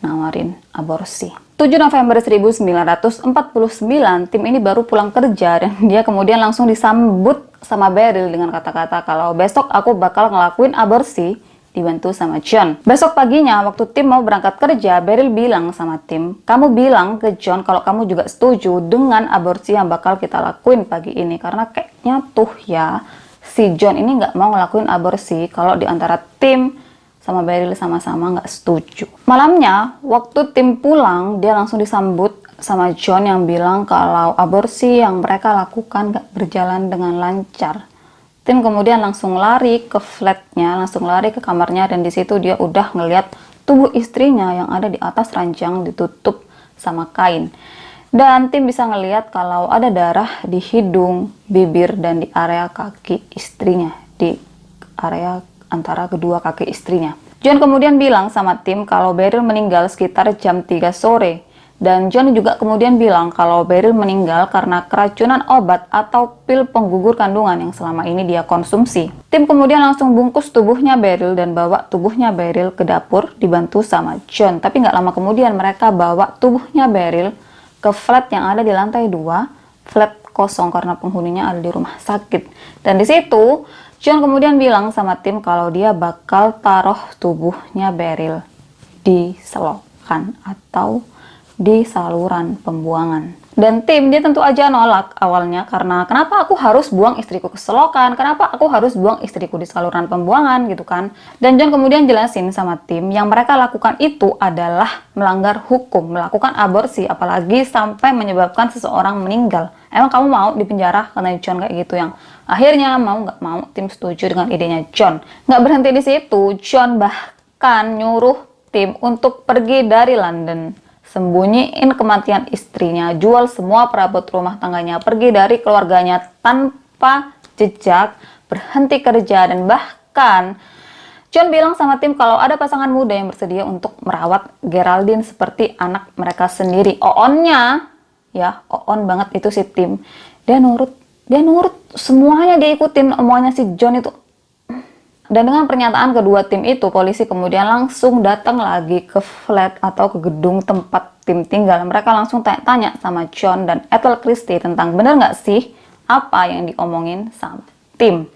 nawarin aborsi. 7 November 1949, Tim ini baru pulang kerja dan dia kemudian langsung disambut sama Beryl dengan kata-kata kalau besok aku bakal ngelakuin aborsi dibantu sama John. Besok paginya waktu Tim mau berangkat kerja, Beryl bilang sama Tim, kamu bilang ke John kalau kamu juga setuju dengan aborsi yang bakal kita lakuin pagi ini, karena kayaknya tuh ya si John ini nggak mau ngelakuin aborsi kalau di antara Tim sama Beryl sama-sama nggak setuju. Malamnya waktu Tim pulang, dia langsung disambut sama John yang bilang kalau aborsi yang mereka lakukan nggak berjalan dengan lancar. Tim kemudian langsung lari ke flatnya, langsung lari ke kamarnya, dan di situ dia udah ngeliat tubuh istrinya yang ada di atas ranjang ditutup sama kain. Dan Tim bisa ngeliat kalau ada darah di hidung, bibir, dan di area kaki istrinya, di area antara kedua kaki istrinya. John kemudian bilang sama Tim kalau Beryl meninggal sekitar jam 3 sore. Dan John juga kemudian bilang kalau Beryl meninggal karena keracunan obat atau pil penggugur kandungan yang selama ini dia konsumsi. Tim kemudian langsung bungkus tubuhnya Beryl dan bawa tubuhnya Beryl ke dapur dibantu sama John. Tapi nggak lama kemudian mereka bawa tubuhnya Beryl ke flat yang ada di lantai 2, flat kosong karena penghuninya ada di rumah sakit. Dan di situ John kemudian bilang sama Tim kalau dia bakal taruh tubuhnya Beryl di selokan atau di saluran pembuangan. Dan tim dia tentu aja nolak awalnya karena kenapa aku harus buang istriku ke selokan, kenapa aku harus buang istriku di saluran pembuangan gitu kan. Dan John kemudian jelasin sama tim yang mereka lakukan itu adalah melanggar hukum, melakukan aborsi apalagi sampai menyebabkan seseorang meninggal. Emang kamu mau dipenjara karena John kayak gitu? Yang akhirnya mau nggak mau tim setuju dengan idenya John. Nggak berhenti di situ, John bahkan nyuruh tim untuk pergi dari London, sembunyiin kematian istrinya, jual semua perabot rumah tangganya, pergi dari keluarganya tanpa jejak, berhenti kerja, dan bahkan John bilang sama tim kalau ada pasangan muda yang bersedia untuk merawat Geraldine seperti anak mereka sendiri. Oonnya, ya oon banget itu si tim. Dia nurut semuanya, dia ikutin omongannya si John itu. Dan dengan pernyataan kedua tim itu, polisi kemudian langsung datang lagi ke flat atau ke gedung tempat tim tinggal. Mereka langsung tanya-tanya sama John dan Ethel Christie tentang bener nggak sih apa yang diomongin sama tim.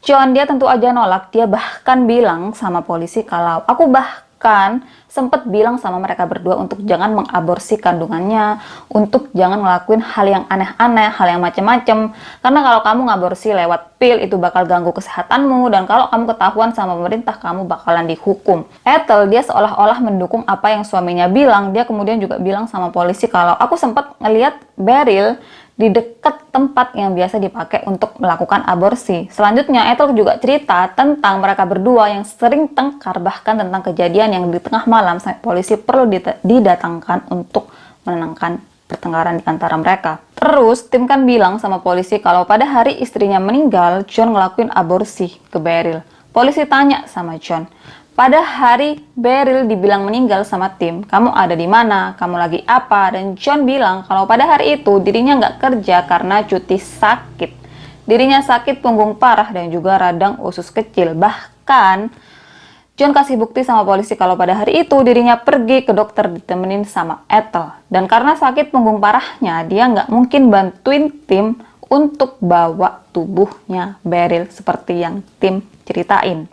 John dia tentu aja nolak, dia bahkan bilang sama polisi kalau aku bahkan sempat bilang sama mereka berdua untuk jangan mengaborsi kandungannya, untuk jangan ngelakuin hal yang aneh-aneh, hal yang macem-macem, karena kalau kamu ngaborsi lewat pil itu bakal ganggu kesehatanmu, dan kalau kamu ketahuan sama pemerintah kamu bakalan dihukum. Ethel dia seolah-olah mendukung apa yang suaminya bilang. Dia kemudian juga bilang sama polisi kalau aku sempat ngeliat Beryl di dekat tempat yang biasa dipakai untuk melakukan aborsi. Selanjutnya, Ethel juga cerita tentang mereka berdua yang sering tengkar, bahkan tentang kejadian yang di tengah malam sampai polisi perlu didatangkan untuk menenangkan pertengkaran di antara mereka. Terus, tim kan bilang sama polisi kalau pada hari istrinya meninggal, John ngelakuin aborsi ke Beryl. Polisi tanya sama John, pada hari Beryl dibilang meninggal sama tim, kamu ada di mana? Kamu lagi apa? Dan John bilang kalau pada hari itu dirinya nggak kerja karena cuti sakit. Dirinya sakit punggung parah dan juga radang usus kecil. Bahkan John kasih bukti sama polisi kalau pada hari itu dirinya pergi ke dokter ditemenin sama Ethel. Dan karena sakit punggung parahnya, dia nggak mungkin bantuin tim untuk bawa tubuhnya Beryl seperti yang tim ceritain.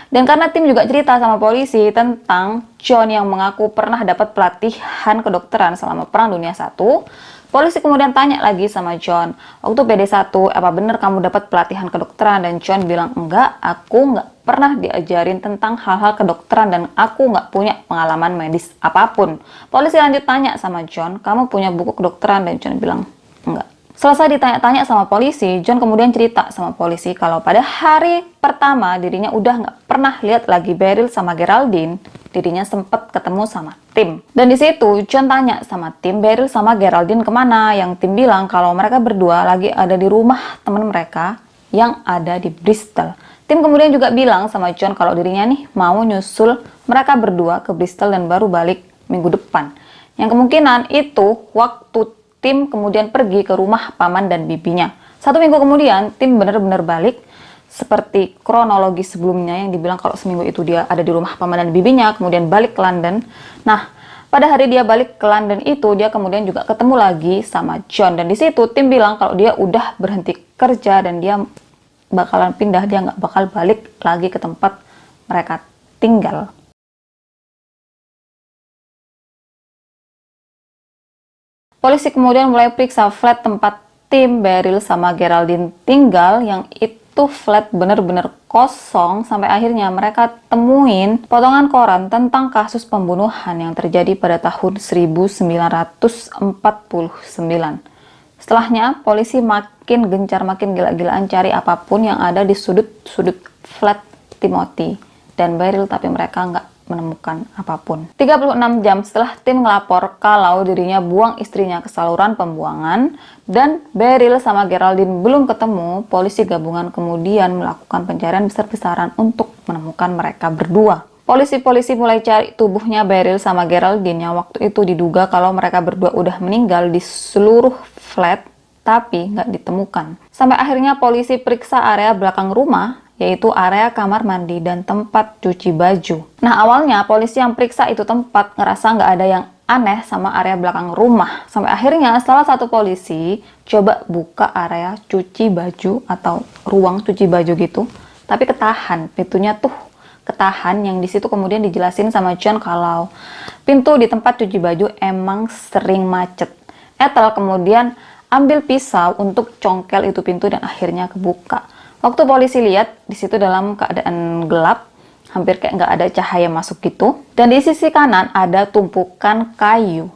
Dan karena tim juga cerita sama polisi tentang John yang mengaku pernah dapat pelatihan kedokteran selama Perang Dunia I, polisi kemudian tanya lagi sama John, waktu PD1, apa bener kamu dapat pelatihan kedokteran? Dan John bilang, enggak, aku nggak pernah diajarin tentang hal-hal kedokteran dan aku nggak punya pengalaman medis apapun. Polisi lanjut tanya sama John, kamu punya buku kedokteran? Dan John bilang, enggak. Selesai ditanya-tanya sama polisi, John kemudian cerita sama polisi kalau pada hari pertama dirinya udah nggak pernah lihat lagi Beryl sama Geraldine, dirinya sempat ketemu sama tim. Dan di situ John tanya sama tim, Beryl sama Geraldine kemana? Yang tim bilang kalau mereka berdua lagi ada di rumah teman mereka yang ada di Bristol. Tim kemudian juga bilang sama John kalau dirinya nih mau nyusul mereka berdua ke Bristol dan baru balik minggu depan. Yang kemungkinan itu waktu tim kemudian pergi ke rumah paman dan bibinya. 1 minggu kemudian, tim benar-benar balik seperti kronologi sebelumnya yang dibilang kalau seminggu itu dia ada di rumah paman dan bibinya, kemudian balik ke London. Nah, pada hari dia balik ke London itu, dia kemudian juga ketemu lagi sama John. Dan di situ tim bilang kalau dia udah berhenti kerja dan dia bakalan pindah, dia nggak bakal balik lagi ke tempat mereka tinggal. Polisi kemudian mulai periksa flat tempat tim Beryl sama Geraldine tinggal, yang itu flat bener-bener kosong, sampai akhirnya mereka temuin potongan koran tentang kasus pembunuhan yang terjadi pada tahun 1949. Setelahnya, polisi makin gencar, makin gila-gilaan cari apapun yang ada di sudut-sudut flat Timothy dan Beryl, tapi mereka nggak menemukan apapun. 36 jam setelah tim ngelapor kalau dirinya buang istrinya ke saluran pembuangan dan Beryl sama Geraldine belum ketemu, polisi gabungan kemudian melakukan pencarian besar-besaran untuk menemukan mereka berdua. Polisi mulai cari tubuhnya Beryl sama Geraldine yang waktu itu diduga kalau mereka berdua udah meninggal di seluruh flat, tapi nggak ditemukan. Sampai akhirnya polisi periksa area belakang rumah, yaitu area kamar mandi dan tempat cuci baju. Nah, awalnya polisi yang periksa itu tempat ngerasa nggak ada yang aneh sama area belakang rumah. Sampai akhirnya salah satu polisi coba buka area cuci baju atau ruang cuci baju gitu, tapi ketahan, pintunya tuh ketahan, yang di situ kemudian dijelasin sama John kalau pintu di tempat cuci baju emang sering macet. Ethel kemudian ambil pisau untuk congkel itu pintu dan akhirnya kebuka. Waktu polisi lihat, di situ dalam keadaan gelap, hampir kayak nggak ada cahaya masuk gitu. Dan di sisi kanan ada tumpukan kayu.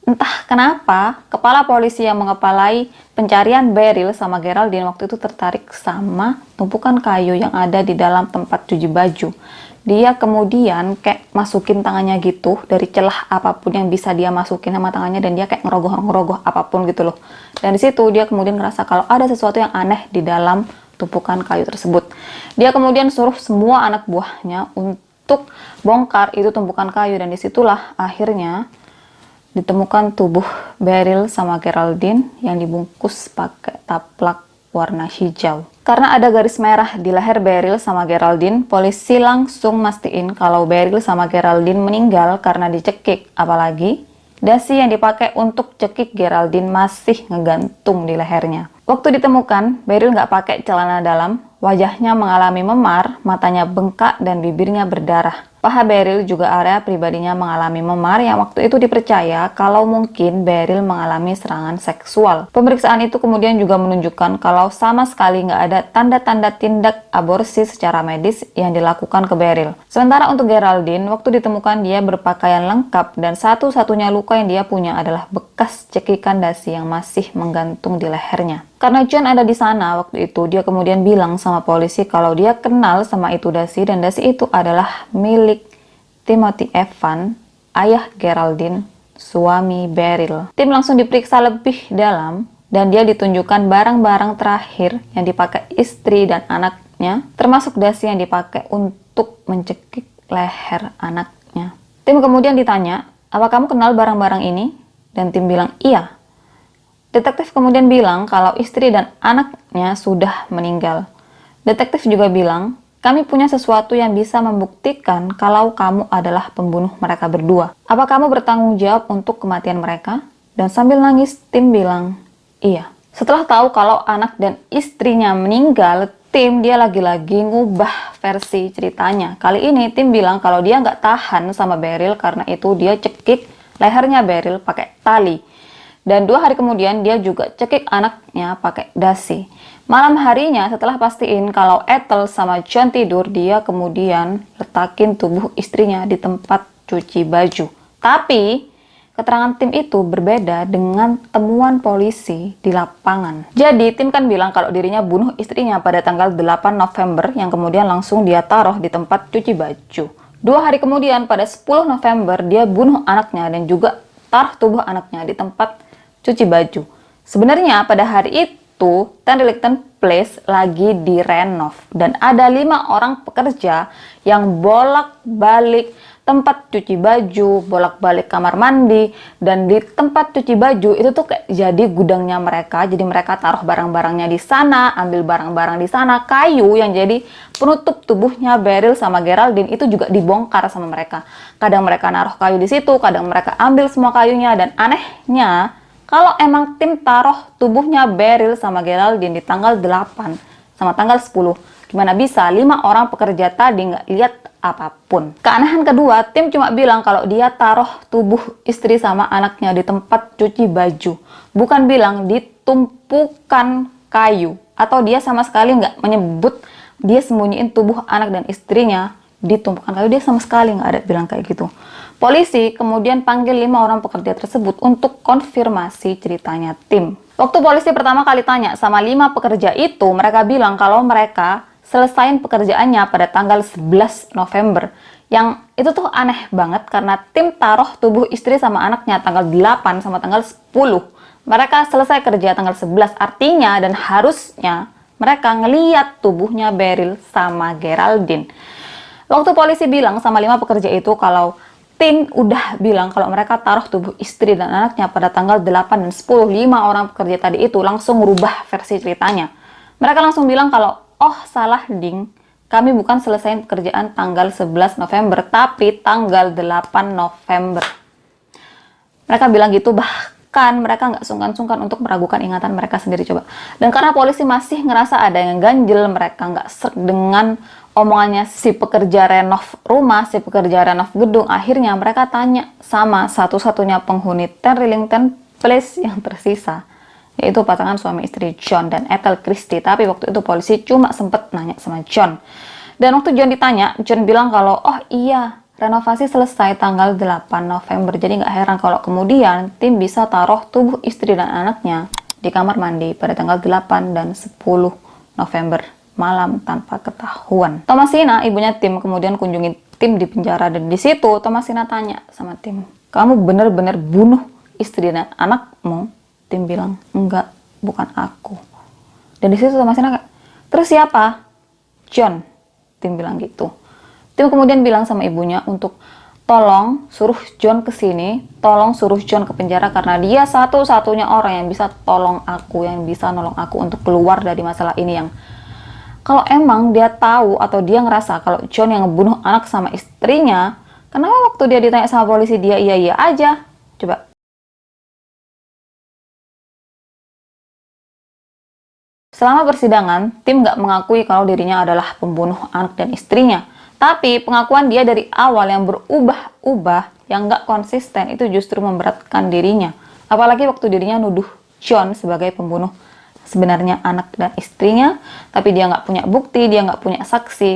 Entah kenapa, kepala polisi yang mengepalai pencarian Beryl sama Geraldine waktu itu tertarik sama tumpukan kayu yang ada di dalam tempat cuci baju. Dia kemudian kayak masukin tangannya gitu dari celah apapun yang bisa dia masukin sama tangannya, dan dia kayak ngerogoh-ngerogoh apapun gitu loh. Dan di situ dia kemudian ngerasa kalau ada sesuatu yang aneh di dalam tumpukan kayu tersebut. Dia kemudian suruh semua anak buahnya untuk bongkar itu tumpukan kayu, dan disitulah akhirnya ditemukan tubuh Beryl sama Geraldine yang dibungkus pakai taplak warna hijau. Karena ada garis merah di leher Beryl sama Geraldine, polisi langsung mastiin kalau Beryl sama Geraldine meninggal karena dicekik. Apalagi dasi yang dipakai untuk cekik Geraldine masih ngegantung di lehernya. Waktu ditemukan, Beryl nggak pakai celana dalam, wajahnya mengalami memar, matanya bengkak, dan bibirnya berdarah. Paha Beryl juga area pribadinya mengalami memar yang waktu itu dipercaya kalau mungkin Beryl mengalami serangan seksual. Pemeriksaan itu kemudian juga menunjukkan kalau sama sekali nggak ada tanda-tanda tindak aborsi secara medis yang dilakukan ke Beryl. Sementara untuk Geraldine, waktu ditemukan dia berpakaian lengkap dan satu-satunya luka yang dia punya adalah bekas cekikan dasi yang masih menggantung di lehernya. Karena John ada di sana waktu itu, dia kemudian bilang sama polisi kalau dia kenal sama itu dasi, dan dasi itu adalah milik Timothy Evans, ayah Geraldine, suami Beryl. Tim langsung diperiksa lebih dalam, dan dia ditunjukkan barang-barang terakhir yang dipakai istri dan anaknya, termasuk dasi yang dipakai untuk mencekik leher anaknya. Tim kemudian ditanya, "Apa kamu kenal barang-barang ini?" Dan Tim bilang, "Iya." Detektif kemudian bilang kalau istri dan anaknya sudah meninggal. Detektif juga bilang, "Kami punya sesuatu yang bisa membuktikan kalau kamu adalah pembunuh mereka berdua. Apa kamu bertanggung jawab untuk kematian mereka?" Dan sambil nangis, Tim bilang, "Iya." Setelah tahu kalau anak dan istrinya meninggal, Tim dia lagi-lagi ngubah versi ceritanya. Kali ini Tim bilang kalau dia nggak tahan sama Beryl, karena itu dia cekik lehernya Beryl pakai tali. Dan 2 hari kemudian dia juga cekik anaknya pakai dasi. Malam harinya setelah pastiin kalau Ethel sama John tidur, dia kemudian letakin tubuh istrinya di tempat cuci baju. Tapi keterangan Tim itu berbeda dengan temuan polisi di lapangan. Jadi Tim kan bilang kalau dirinya bunuh istrinya pada tanggal 8 November yang kemudian langsung dia taruh di tempat cuci baju. 2 hari kemudian pada 10 November dia bunuh anaknya dan juga taruh tubuh anaknya di tempat cuci baju. Sebenarnya pada hari itu 10 Rillington Place lagi direnov dan ada 5 orang pekerja yang bolak-balik tempat cuci baju, bolak-balik kamar mandi, dan di tempat cuci baju itu tuh kayak jadi gudangnya mereka. Jadi mereka taruh barang-barangnya di sana, ambil barang-barang di sana. Kayu yang jadi penutup tubuhnya Beryl sama Geraldine itu juga dibongkar sama mereka. Kadang mereka naruh kayu di situ, kadang mereka ambil semua kayunya, dan anehnya kalau emang Tim taruh tubuhnya Beryl sama Geraldine di tanggal 8 sama tanggal 10, gimana bisa 5 orang pekerja tadi nggak lihat apapun? Keanehan kedua, Tim cuma bilang kalau dia taruh tubuh istri sama anaknya di tempat cuci baju. Bukan bilang di tumpukan kayu. Atau dia sama sekali nggak menyebut dia sembunyiin tubuh anak dan istrinya di tumpukan kayu. Dia sama sekali nggak ada bilang kayak gitu. Polisi kemudian panggil 5 orang pekerja tersebut untuk konfirmasi ceritanya Tim. Waktu polisi pertama kali tanya sama 5 pekerja itu, mereka bilang kalau mereka selesain pekerjaannya pada tanggal 11 November. Yang itu tuh aneh banget karena Tim taruh tubuh istri sama anaknya tanggal 8 sama tanggal 10. Mereka selesai kerja tanggal 11, artinya dan harusnya mereka ngeliat tubuhnya Beryl sama Geraldine. Waktu polisi bilang sama 5 pekerja itu kalau Tim udah bilang kalau mereka taruh tubuh istri dan anaknya pada tanggal 8 dan 10, 5 orang pekerja tadi itu langsung merubah versi ceritanya. Mereka langsung bilang kalau, "Oh salah ding, kami bukan selesaiin pekerjaan tanggal 11 November, tapi tanggal 8 November. Mereka bilang gitu, bahkan mereka nggak sungkan-sungkan untuk meragukan ingatan mereka sendiri coba. Dan karena polisi masih ngerasa ada yang ganjel, mereka nggak serg dengan omongannya si pekerja renov rumah, si pekerja renov gedung. Akhirnya mereka tanya sama satu-satunya penghuni 10 Rillington accomplice yang tersisa, yaitu pasangan suami istri John dan Ethel Christie. Tapi waktu itu polisi cuma sempet nanya sama John. Dan waktu John ditanya, John bilang kalau, oh iya, renovasi selesai tanggal 8 November. Jadi nggak heran kalau kemudian tim bisa taruh tubuh istri dan anaknya di kamar mandi pada tanggal 8 dan 10 November malam tanpa ketahuan. Thomasina, ibunya Tim, kemudian kunjungi Tim di penjara, dan di situ Thomasina tanya sama Tim, kamu benar-benar bunuh istri dan anakmu? Tim bilang, enggak, bukan aku. Dan di situ Thomasina kayak, terus siapa? John. Tim bilang gitu. Tim kemudian bilang sama ibunya untuk tolong suruh John ke sini, tolong suruh John ke penjara karena dia satu-satunya orang yang bisa tolong aku, yang bisa nolong aku untuk keluar dari masalah ini. Yang kalau emang dia tahu atau dia ngerasa kalau John yang ngebunuh anak sama istrinya, kenapa waktu dia ditanya sama polisi dia iya-iya aja? Coba. Selama persidangan, Tim nggak mengakui kalau dirinya adalah pembunuh anak dan istrinya. Tapi pengakuan dia dari awal yang berubah-ubah, yang nggak konsisten, itu justru memberatkan dirinya. Apalagi waktu dirinya nuduh John sebagai pembunuh sebenarnya anak dan istrinya, tapi dia nggak punya bukti, dia nggak punya saksi,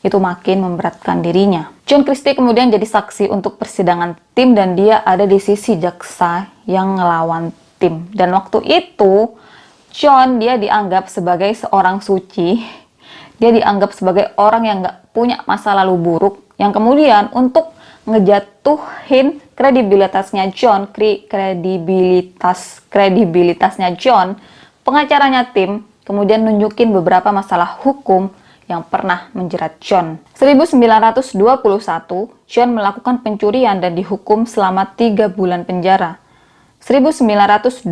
itu makin memberatkan dirinya. John Christie kemudian jadi saksi untuk persidangan Tim, dan dia ada di sisi jaksa yang ngelawan Tim. Dan waktu itu, John dia dianggap sebagai seorang suci, dia dianggap sebagai orang yang nggak punya masa lalu buruk, yang kemudian untuk ngejatuhin kredibilitasnya John, kredibilitasnya John, pengacaranya Tim kemudian nunjukin beberapa masalah hukum yang pernah menjerat John. 1921, John melakukan pencurian dan dihukum selama 3 bulan penjara. 1923,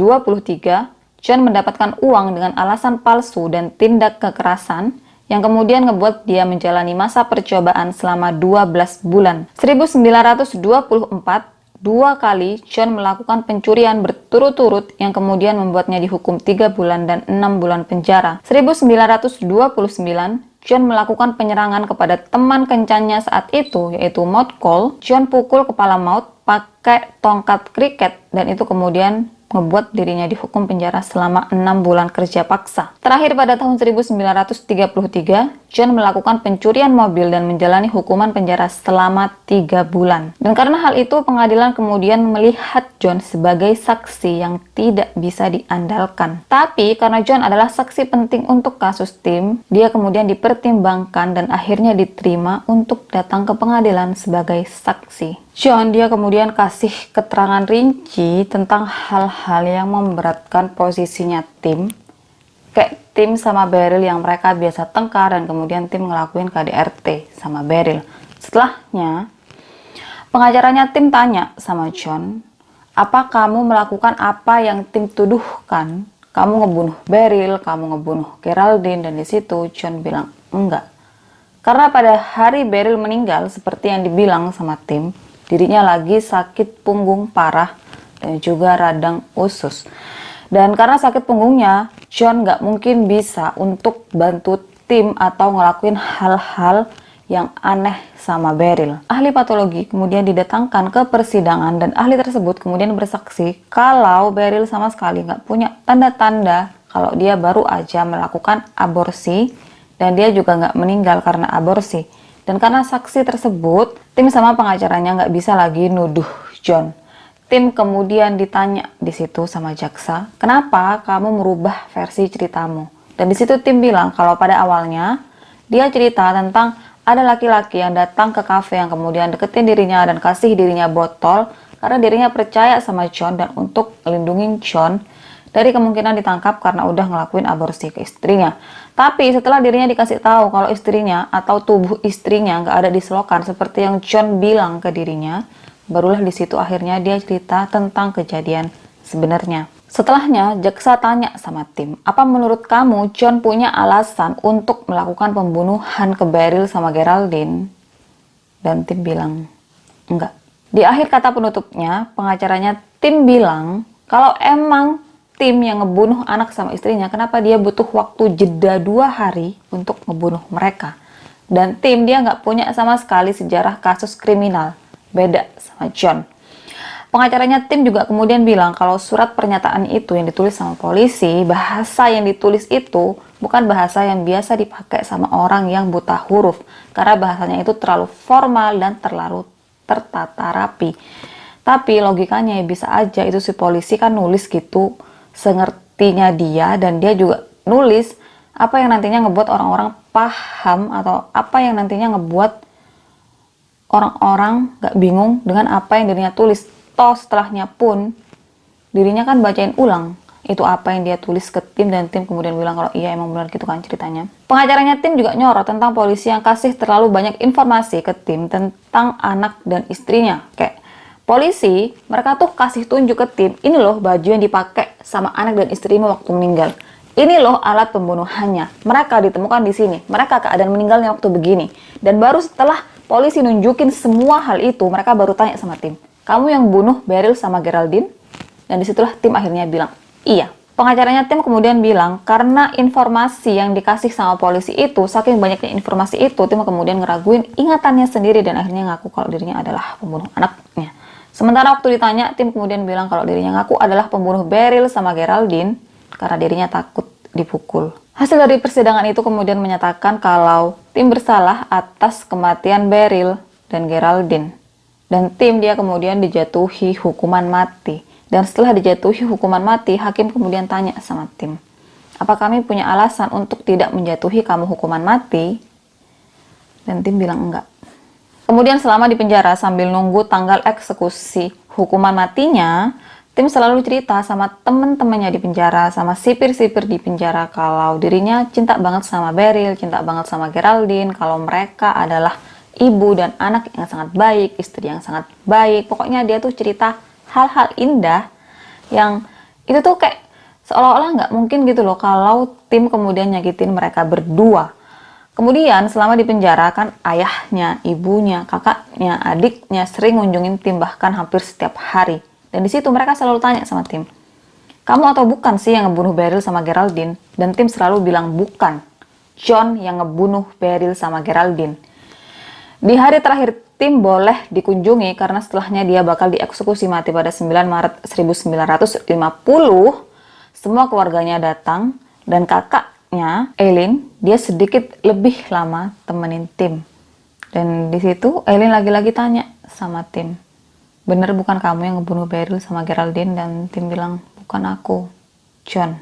John mendapatkan uang dengan alasan palsu dan tindak kekerasan yang kemudian ngebuat dia menjalani masa percobaan selama 12 bulan. 1924, 2 kali John melakukan pencurian berturut-turut yang kemudian membuatnya dihukum 3 bulan dan 6 bulan penjara. 1929, John melakukan penyerangan kepada teman kencannya saat itu, yaitu Maud Cole. John pukul kepala Maud pakai tongkat kriket, dan itu kemudian ngebuat dirinya dihukum penjara selama 6 bulan kerja paksa. Terakhir pada tahun 1933, John melakukan pencurian mobil dan menjalani hukuman penjara selama 3 bulan. Dan karena hal itu, pengadilan kemudian melihat John sebagai saksi yang tidak bisa diandalkan. Tapi karena John adalah saksi penting untuk kasus Tim, dia kemudian dipertimbangkan dan akhirnya diterima untuk datang ke pengadilan sebagai saksi. John dia kemudian kasih keterangan rinci tentang hal-hal yang memberatkan posisinya Tim, kayak Tim sama Beryl yang mereka biasa tengkar, dan kemudian Tim ngelakuin KDRT sama Beryl. Setelahnya, pengacaranya Tim tanya sama John, apa kamu melakukan apa yang Tim tuduhkan? Kamu ngebunuh Beryl, kamu ngebunuh Geraldine, dan di situ John bilang enggak. Karena pada hari Beryl meninggal, seperti yang dibilang sama Tim, dirinya lagi sakit punggung parah dan juga radang usus. Dan karena sakit punggungnya, John nggak mungkin bisa untuk bantu Tim atau ngelakuin hal-hal yang aneh sama Beryl. Ahli patologi kemudian didatangkan ke persidangan, dan ahli tersebut kemudian bersaksi kalau Beryl sama sekali nggak punya tanda-tanda kalau dia baru aja melakukan aborsi, dan dia juga nggak meninggal karena aborsi. Dan karena saksi tersebut, Tim sama pengacaranya nggak bisa lagi nuduh John. Tim kemudian ditanya di situ sama jaksa, kenapa kamu merubah versi ceritamu? Dan di situ Tim bilang kalau pada awalnya dia cerita tentang ada laki-laki yang datang ke kafe yang kemudian deketin dirinya dan kasih dirinya botol karena dirinya percaya sama John dan untuk melindungi John dari kemungkinan ditangkap karena udah ngelakuin aborsi ke istrinya. Tapi setelah dirinya dikasih tahu kalau istrinya atau tubuh istrinya nggak ada di selokan seperti yang John bilang ke dirinya, barulah di situ akhirnya dia cerita tentang kejadian sebenarnya. Setelahnya, jaksa tanya sama Tim, apa menurut kamu John punya alasan untuk melakukan pembunuhan ke Beryl sama Geraldine? Dan Tim bilang, enggak. Di akhir kata penutupnya, pengacaranya Tim bilang, kalau emang Tim yang ngebunuh anak sama istrinya, kenapa dia butuh waktu jeda 2 hari untuk ngebunuh mereka? Dan Tim dia nggak punya sama sekali sejarah kasus kriminal, beda sama John. Pengacaranya Tim juga kemudian bilang kalau surat pernyataan itu yang ditulis sama polisi, bahasa yang ditulis itu bukan bahasa yang biasa dipakai sama orang yang buta huruf, karena bahasanya itu terlalu formal dan terlalu tertata rapi. Tapi logikanya ya bisa aja itu si polisi kan nulis gitu sengertinya dia, dan dia juga nulis apa yang nantinya ngebuat orang-orang paham, atau apa yang nantinya ngebuat orang-orang gak bingung dengan apa yang dirinya tulis. Toh setelahnya pun dirinya kan bacain ulang itu apa yang dia tulis ke Tim, dan Tim kemudian bilang kalau iya emang benar gitu kan ceritanya. Pengacaranya Tim juga nyorot tentang polisi yang kasih terlalu banyak informasi ke Tim tentang anak dan istrinya. Kayak polisi, mereka tuh kasih tunjuk ke Tim, ini loh baju yang dipakai sama anak dan istrimu waktu meninggal. Ini loh alat pembunuhannya. Mereka ditemukan di sini. Mereka keadaan meninggalnya waktu begini. Dan baru setelah polisi nunjukin semua hal itu, mereka baru tanya sama Tim, kamu yang bunuh Beryl sama Geraldine? Dan disitulah Tim akhirnya bilang, iya. Pengacaranya Tim kemudian bilang, karena informasi yang dikasih sama polisi itu, saking banyaknya informasi itu, Tim kemudian ngeraguin ingatannya sendiri dan akhirnya ngaku kalau dirinya adalah pembunuh anaknya. Sementara waktu ditanya, Tim kemudian bilang kalau dirinya ngaku adalah pembunuh Beryl sama Geraldine karena dirinya takut dipukul. Hasil dari persidangan itu kemudian menyatakan kalau Tim bersalah atas kematian Beryl dan Geraldine. Dan Tim dia kemudian dijatuhi hukuman mati. Dan setelah dijatuhi hukuman mati, hakim kemudian tanya sama Tim, apa kami punya alasan untuk tidak menjatuhi kamu hukuman mati? Dan Tim bilang enggak. Kemudian selama di penjara sambil nunggu tanggal eksekusi hukuman matinya, Tim selalu cerita sama temen-temennya di penjara, sama sipir-sipir di penjara kalau dirinya cinta banget sama Beryl, cinta banget sama Geraldine, kalau mereka adalah ibu dan anak yang sangat baik, istri yang sangat baik. Pokoknya dia tuh cerita hal-hal indah yang itu tuh kayak seolah-olah nggak mungkin gitu loh kalau Tim kemudian nyakitin mereka berdua. Kemudian selama di penjara kan ayahnya, ibunya, kakaknya, adiknya sering ngunjungin Tim bahkan hampir setiap hari. Dan di situ mereka selalu tanya sama Tim, kamu atau bukan sih yang ngebunuh Beryl sama Geraldine? Dan Tim selalu bilang bukan, John yang ngebunuh Beryl sama Geraldine. Di hari terakhir Tim boleh dikunjungi karena setelahnya dia bakal dieksekusi mati pada 9 Maret 1950. Semua keluarganya datang dan kakaknya Eileen dia sedikit lebih lama temenin Tim. Dan di situ Eileen lagi-lagi tanya sama Tim, bener bukan kamu yang ngebunuh Beryl sama Geraldine? Dan Tim bilang, bukan aku, John.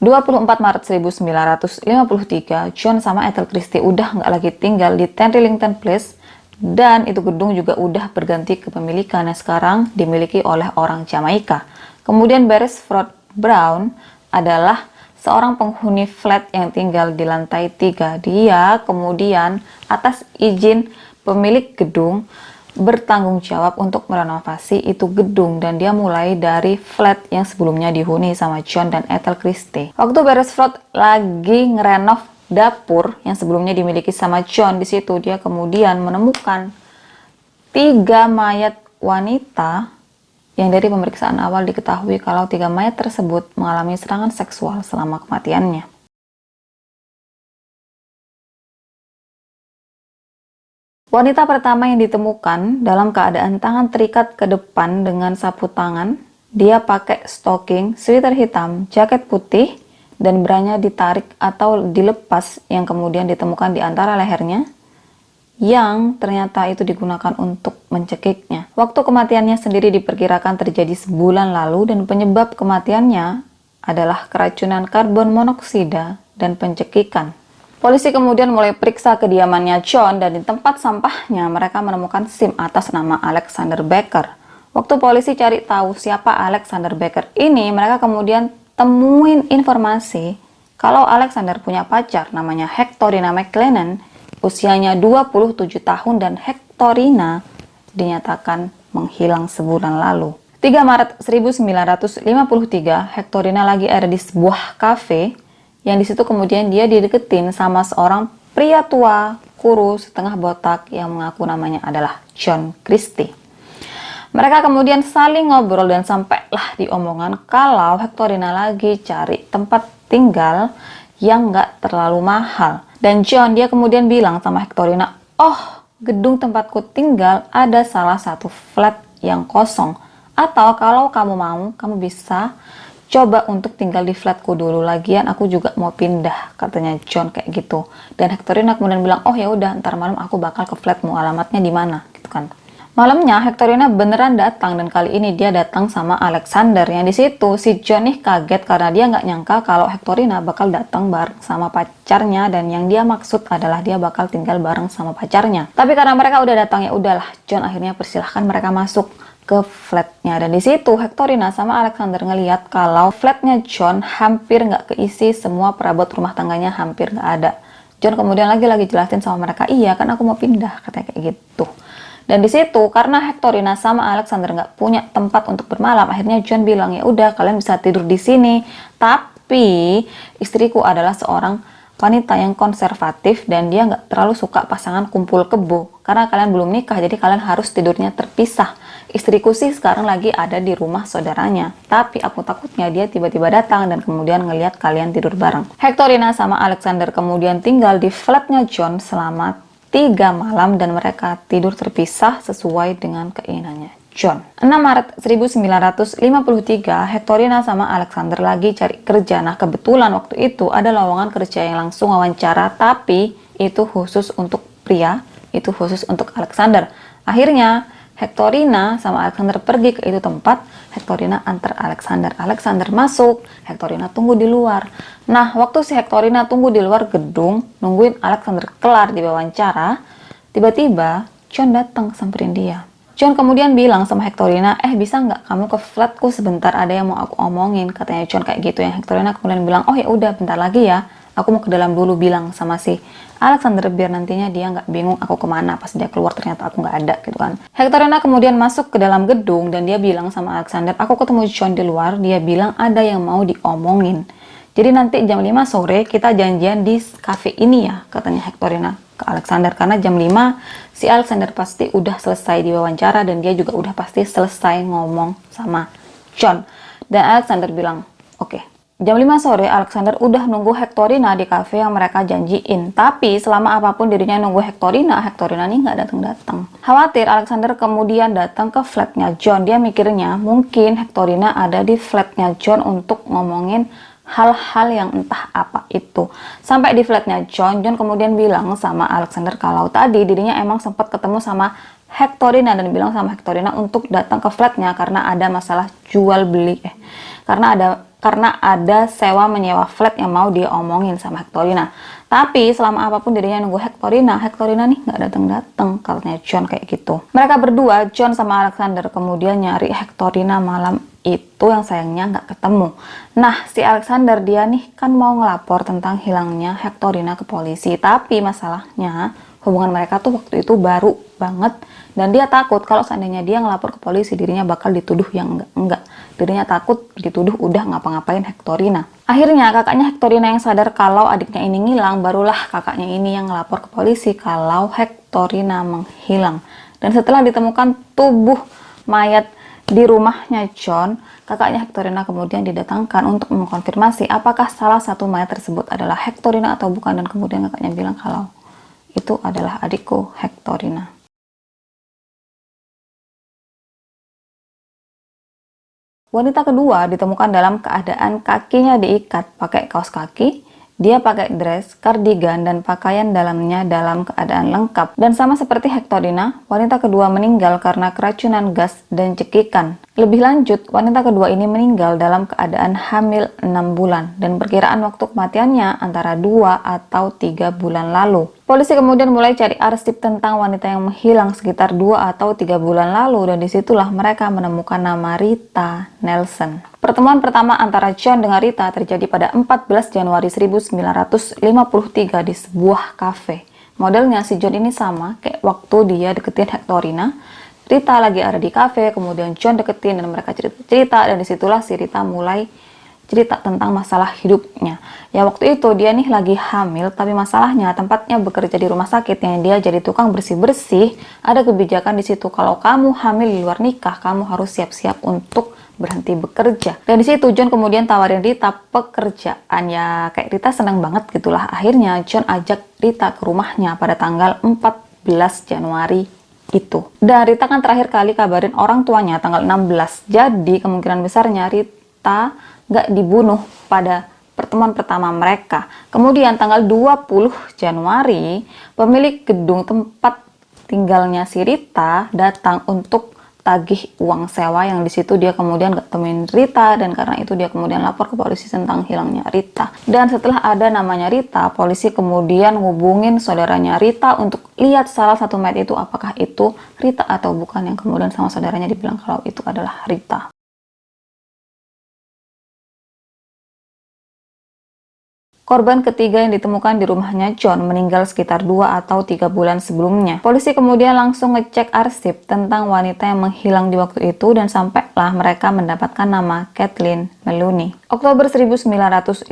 Maret 1953, John sama Ethel Christie udah nggak lagi tinggal di 10 Rillington Place, dan itu gedung juga udah berganti kepemilikan yang sekarang dimiliki oleh orang Jamaika. Kemudian Beresford Brown adalah seorang penghuni flat yang tinggal di lantai 3. Dia kemudian atas izin pemilik gedung bertanggung jawab untuk merenovasi itu gedung, dan dia mulai dari flat yang sebelumnya dihuni sama John dan Ethel Christie. Waktu Beresford lagi ngerenov dapur yang sebelumnya dimiliki sama John, di situ dia kemudian menemukan 3 mayat wanita yang dari pemeriksaan awal diketahui kalau 3 mayat tersebut mengalami serangan seksual selama kematiannya. Wanita pertama yang ditemukan dalam keadaan tangan terikat ke depan dengan sapu tangan. Dia pakai stocking, sweater hitam, jaket putih, dan branya ditarik atau dilepas yang kemudian ditemukan di antara lehernya, yang ternyata itu digunakan untuk mencekiknya. Waktu kematiannya sendiri diperkirakan terjadi sebulan lalu, dan penyebab kematiannya adalah keracunan karbon monoksida dan pencekikan. Polisi kemudian mulai periksa kediamannya John, dan di tempat sampahnya mereka menemukan SIM atas nama Alexander Becker. Waktu polisi cari tahu siapa Alexander Becker ini, mereka kemudian temuin informasi kalau Alexander punya pacar namanya Hectorina McLennan, usianya 27 tahun, dan Hectorina dinyatakan menghilang sebulan lalu. 3 Maret 1953, Hectorina lagi ada di sebuah kafe, yang disitu kemudian dia dideketin sama seorang pria tua, kurus, setengah botak yang mengaku namanya adalah John Christie. Mereka kemudian saling ngobrol dan sampailah di omongan kalau Hectorina lagi cari tempat tinggal yang nggak terlalu mahal. Dan John dia kemudian bilang sama Hectorina, oh, gedung tempatku tinggal ada salah satu flat yang kosong. Atau kalau kamu mau, kamu bisa coba untuk tinggal di flatku dulu, lagian aku juga mau pindah, katanya John kayak gitu. Dan Hectorina kemudian bilang, oh ya udah, ntar malam aku bakal ke flatmu, alamatnya di mana, gitu kan. Malamnya Hectorina beneran datang, dan kali ini dia datang sama Alexander. Yang di situ si John nih kaget karena dia nggak nyangka kalau Hectorina bakal datang bareng sama pacarnya, dan yang dia maksud adalah dia bakal tinggal bareng sama pacarnya. Tapi karena mereka udah datang, ya udahlah, John akhirnya persilahkan mereka masuk ke flatnya. Dan di situ Hectorina sama Alexander ngeliat kalau flatnya John hampir nggak keisi, semua perabot rumah tangganya hampir nggak ada. John kemudian lagi jelasin sama mereka, iya kan aku mau pindah, katanya kayak gitu. Dan di situ karena Hectorina sama Alexander nggak punya tempat untuk bermalam, akhirnya John bilang, ya udah kalian bisa tidur di sini. Tapi istriku adalah seorang wanita yang konservatif dan dia nggak terlalu suka pasangan kumpul kebo. Karena kalian belum nikah, jadi kalian harus tidurnya terpisah. Istriku sih sekarang lagi ada di rumah saudaranya, tapi aku takutnya dia tiba-tiba datang dan kemudian ngelihat kalian tidur bareng. Hectorina sama Alexander kemudian tinggal di flatnya John selama 3 malam dan mereka tidur terpisah sesuai dengan keinginannya John. 6 Maret 1953, Hectorina sama Alexander lagi cari kerja. Nah, kebetulan waktu itu ada lowongan kerja yang langsung wawancara, tapi itu khusus untuk pria, itu khusus untuk Alexander. Akhirnya Hectorina sama Alexander pergi ke itu tempat. Hectorina antar Alexander. Alexander masuk, Hectorina tunggu di luar. Nah, waktu si Hectorina tunggu di luar gedung, nungguin Alexander kelar diwawancara, tiba-tiba John datang samperin dia. John kemudian bilang sama Hectorina, bisa nggak kamu ke flatku sebentar, ada yang mau aku omongin, katanya John kayak gitu. Yang Hectorina kemudian bilang, oh ya udah bentar lagi ya, aku mau ke dalam dulu, bilang sama si Alexander biar nantinya dia nggak bingung aku kemana pas dia keluar ternyata aku nggak ada, gitu kan. Hectorina kemudian masuk ke dalam gedung dan dia bilang sama Alexander, aku ketemu John di luar, dia bilang ada yang mau diomongin. Jadi nanti jam 5 sore kita janjian di cafe ini ya, katanya Hectorina ke Alexander. Karena jam 5 si Alexander pasti udah selesai diwawancara dan dia juga udah pasti selesai ngomong sama John. Dan Alexander bilang, oke. Jam 5 sore Alexander udah nunggu Hectorina di cafe yang mereka janjiin. Tapi selama apapun dirinya nunggu Hectorina nih nggak datang-datang. Khawatir, Alexander kemudian datang ke flatnya John. Dia mikirnya mungkin Hectorina ada di flatnya John untuk ngomongin hal-hal yang entah apa itu. Sampai di flatnya John kemudian bilang sama Alexander kalau tadi dirinya emang sempat ketemu sama Hectorina dan bilang sama Hectorina untuk datang ke flatnya karena ada masalah jual beli. Karena ada sewa menyewa flat yang mau dia omongin sama Hectorina. Tapi selama apapun dirinya nunggu Hectorina nih nggak datang-datang, katanya John kayak gitu. Mereka berdua, John sama Alexander, kemudian nyari Hectorina malam itu yang sayangnya nggak ketemu. Nah, si Alexander dia nih kan mau ngelapor tentang hilangnya Hectorina ke polisi. Tapi masalahnya hubungan mereka tuh waktu itu baru banget. Dan dia takut kalau seandainya dia ngelapor ke polisi, dirinya bakal dituduh yang enggak. Dirinya takut dituduh udah ngapa-ngapain Hectorina. Akhirnya kakaknya Hectorina yang sadar kalau adiknya ini ngilang, barulah kakaknya ini yang ngelapor ke polisi kalau Hectorina menghilang. Dan setelah ditemukan tubuh mayat di rumahnya John, kakaknya Hectorina kemudian didatangkan untuk mengkonfirmasi apakah salah satu mayat tersebut adalah Hectorina atau bukan. Dan kemudian kakaknya bilang kalau itu adalah adikku Hectorina. Wanita kedua ditemukan dalam keadaan kakinya diikat pakai kaos kaki, dia pakai dress, kardigan, dan pakaian dalamnya dalam keadaan lengkap. Dan sama seperti Hectorina, wanita kedua meninggal karena keracunan gas dan cekikan. Lebih lanjut, wanita kedua ini meninggal dalam keadaan hamil 6 bulan dan perkiraan waktu kematiannya antara 2 atau 3 bulan lalu. Polisi kemudian mulai cari arsip tentang wanita yang menghilang sekitar 2 atau 3 bulan lalu dan disitulah mereka menemukan nama Rita Nelson. Pertemuan pertama antara John dengan Rita terjadi pada 14 Januari 1953 di sebuah kafe. Modelnya si John ini sama kayak waktu dia deketin Hectorina. Rita lagi ada di kafe, kemudian John deketin dan mereka cerita-cerita dan disitulah si Rita mulai cerita tentang masalah hidupnya. Ya waktu itu dia nih lagi hamil, tapi masalahnya tempatnya bekerja di rumah sakit yang dia jadi tukang bersih-bersih. Ada kebijakan di situ kalau kamu hamil di luar nikah, kamu harus siap-siap untuk berhenti bekerja. Dan di situ John kemudian tawarin Rita pekerjaan. Ya kayak Rita senang banget gitulah. Akhirnya John ajak Rita ke rumahnya pada tanggal 14 Januari itu. Dan Rita kan terakhir kali kabarin orang tuanya tanggal 16. Jadi kemungkinan besarnya Rita nggak dibunuh pada pertemuan pertama mereka. Kemudian tanggal 20 Januari, pemilik gedung tempat tinggalnya si Rita datang untuk tagih uang sewa, yang di situ dia kemudian gak temuin Rita, dan karena itu dia kemudian lapor ke polisi tentang hilangnya Rita. Dan setelah ada namanya Rita, polisi kemudian ngubungin saudaranya Rita untuk lihat salah satu mayat itu apakah itu Rita atau bukan, yang kemudian sama saudaranya dibilang kalau itu adalah Rita. Korban ketiga yang ditemukan di rumahnya John meninggal sekitar 2 atau 3 bulan sebelumnya. Polisi kemudian langsung ngecek arsip tentang wanita yang menghilang di waktu itu, dan sampailah mereka mendapatkan nama Kathleen Meloni. Oktober 1952,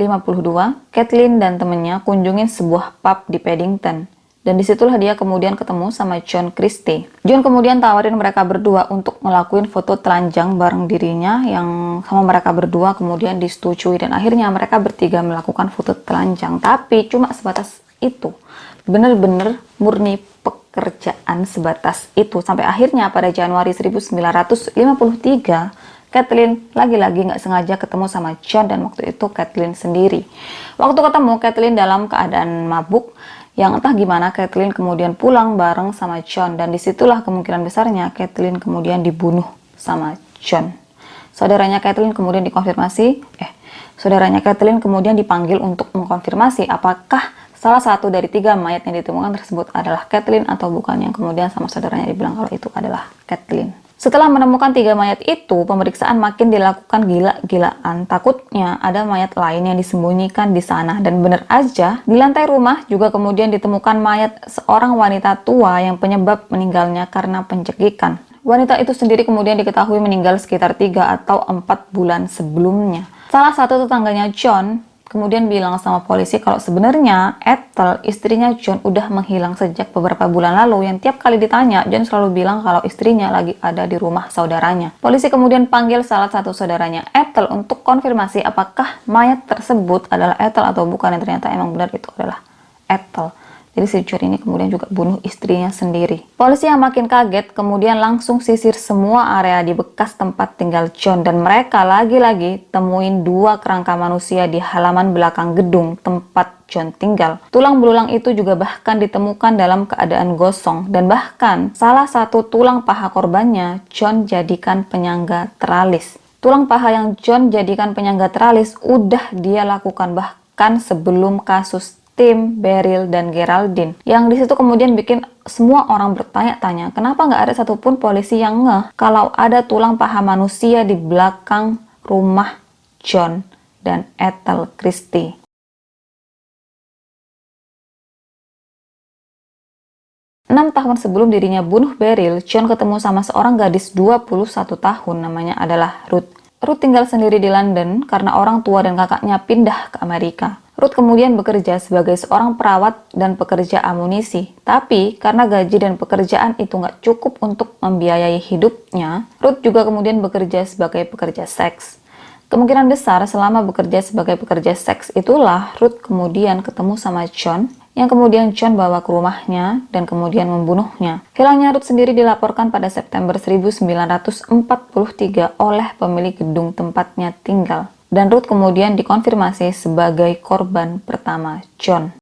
Kathleen dan temannya kunjungin sebuah pub di Paddington. Dan disitulah dia kemudian ketemu sama John Christie. John kemudian tawarin mereka berdua untuk ngelakuin foto telanjang bareng dirinya, yang sama mereka berdua kemudian disetujui, dan akhirnya mereka bertiga melakukan foto telanjang. Tapi cuma sebatas itu, bener-bener murni pekerjaan sebatas itu. Sampai akhirnya pada Januari 1953, Kathleen lagi-lagi nggak sengaja ketemu sama John, dan waktu itu Kathleen sendiri. Waktu ketemu, Kathleen dalam keadaan mabuk, yang entah gimana Kathleen kemudian pulang bareng sama John, dan disitulah kemungkinan besarnya Kathleen kemudian dibunuh sama John. Saudaranya Kathleen kemudian dipanggil untuk mengkonfirmasi apakah salah satu dari 3 mayat yang ditemukan tersebut adalah Kathleen atau bukan, yang kemudian sama saudaranya dibilang kalau itu adalah Kathleen. Setelah menemukan 3 mayat itu, pemeriksaan makin dilakukan gila-gilaan. Takutnya ada mayat lain yang disembunyikan di sana. Dan benar aja, di lantai rumah juga kemudian ditemukan mayat seorang wanita tua yang penyebab meninggalnya karena pencekikan. Wanita itu sendiri kemudian diketahui meninggal sekitar 3 atau 4 bulan sebelumnya. Salah satu tetangganya John kemudian bilang sama polisi kalau sebenarnya Ethel, istrinya John, udah menghilang sejak beberapa bulan lalu, yang tiap kali ditanya, John selalu bilang kalau istrinya lagi ada di rumah saudaranya. Polisi kemudian panggil salah satu saudaranya Ethel untuk konfirmasi apakah mayat tersebut adalah Ethel atau bukan, dan ternyata emang benar itu adalah Ethel. Jadi si John ini kemudian juga bunuh istrinya sendiri. Polisi yang makin kaget kemudian langsung sisir semua area di bekas tempat tinggal John, dan mereka lagi-lagi temuin 2 kerangka manusia di halaman belakang gedung tempat John tinggal. Tulang belulang itu juga bahkan ditemukan dalam keadaan gosong, dan bahkan salah satu tulang paha korbannya John jadikan penyangga teralis. Tulang paha yang John jadikan penyangga teralis udah dia lakukan bahkan sebelum kasus Tim, Beryl, dan Geraldine. Yang disitu kemudian bikin semua orang bertanya-tanya, kenapa nggak ada satupun polisi yang ngeh kalau ada tulang paha manusia di belakang rumah John dan Ethel Christie. Enam tahun sebelum dirinya bunuh Beryl, John ketemu sama seorang gadis 21 tahun, namanya adalah Ruth. Ruth tinggal sendiri di London karena orang tua dan kakaknya pindah ke Amerika. Ruth kemudian bekerja sebagai seorang perawat dan pekerja amunisi. Tapi karena gaji dan pekerjaan itu nggak cukup untuk membiayai hidupnya, Ruth juga kemudian bekerja sebagai pekerja seks. Kemungkinan besar selama bekerja sebagai pekerja seks itulah Ruth kemudian ketemu sama John, yang kemudian John bawa ke rumahnya dan kemudian membunuhnya. Hilangnya Ruth sendiri dilaporkan pada September 1943 oleh pemilik gedung tempatnya tinggal. Dan Ruth kemudian dikonfirmasi sebagai korban pertama John.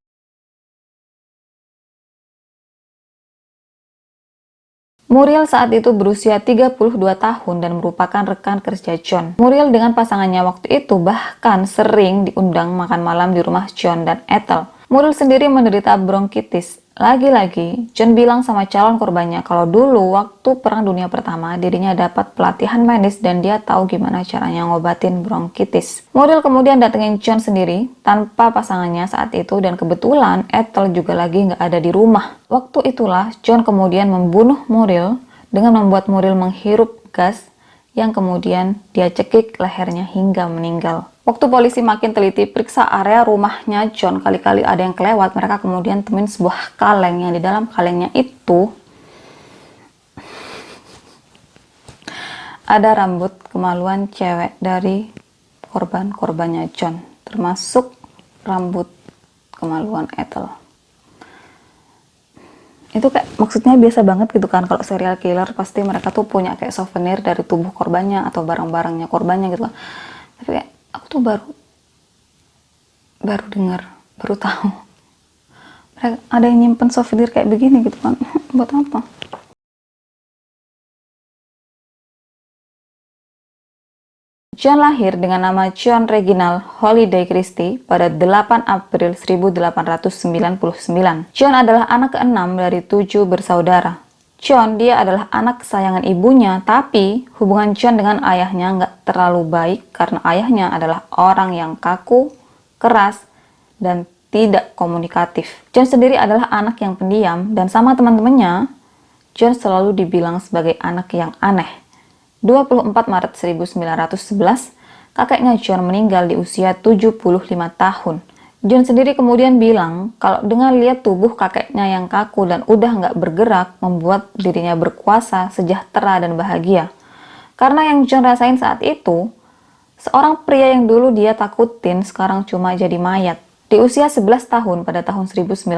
Muriel saat itu berusia 32 tahun dan merupakan rekan kerja John. Muriel dengan pasangannya waktu itu bahkan sering diundang makan malam di rumah John dan Ethel. Muriel sendiri menderita bronkitis. Lagi-lagi, John bilang sama calon korbannya kalau dulu waktu Perang Dunia Pertama dirinya dapat pelatihan medis dan dia tahu gimana caranya ngobatin bronkitis. Muriel kemudian datengin John sendiri tanpa pasangannya saat itu, dan kebetulan Ethel juga lagi nggak ada di rumah. Waktu itulah John kemudian membunuh Muriel dengan membuat Muriel menghirup gas yang kemudian dia cekik lehernya hingga meninggal. Waktu polisi makin teliti periksa area rumahnya John, kali-kali ada yang kelewat, mereka kemudian temuin sebuah kaleng yang di dalam kalengnya itu ada rambut kemaluan cewek dari korban-korbannya John, termasuk rambut kemaluan Ethel. Itu kayak maksudnya biasa banget gitu kan, kalau serial killer pasti mereka tuh punya kayak souvenir dari tubuh korbannya atau barang-barangnya korbannya gitu kan. Tapi kayak aku tuh baru dengar, baru tahu mereka ada yang nyimpen souvenir kayak begini gitu kan. Buat apa? John lahir dengan nama John Reginald Holiday Christie pada 8 April 1899. John adalah anak keenam dari 7 bersaudara. John, dia adalah anak kesayangan ibunya, tapi hubungan John dengan ayahnya nggak terlalu baik karena ayahnya adalah orang yang kaku, keras, dan tidak komunikatif. John sendiri adalah anak yang pendiam, dan sama teman-temannya, John selalu dibilang sebagai anak yang aneh. 24 Maret 1911, kakeknya John meninggal di usia 75 tahun. John sendiri kemudian bilang kalau dengan lihat tubuh kakeknya yang kaku dan udah nggak bergerak membuat dirinya berkuasa, sejahtera, dan bahagia. Karena yang John rasain saat itu, seorang pria yang dulu dia takutin sekarang cuma jadi mayat. Di usia 11 tahun pada tahun 1910,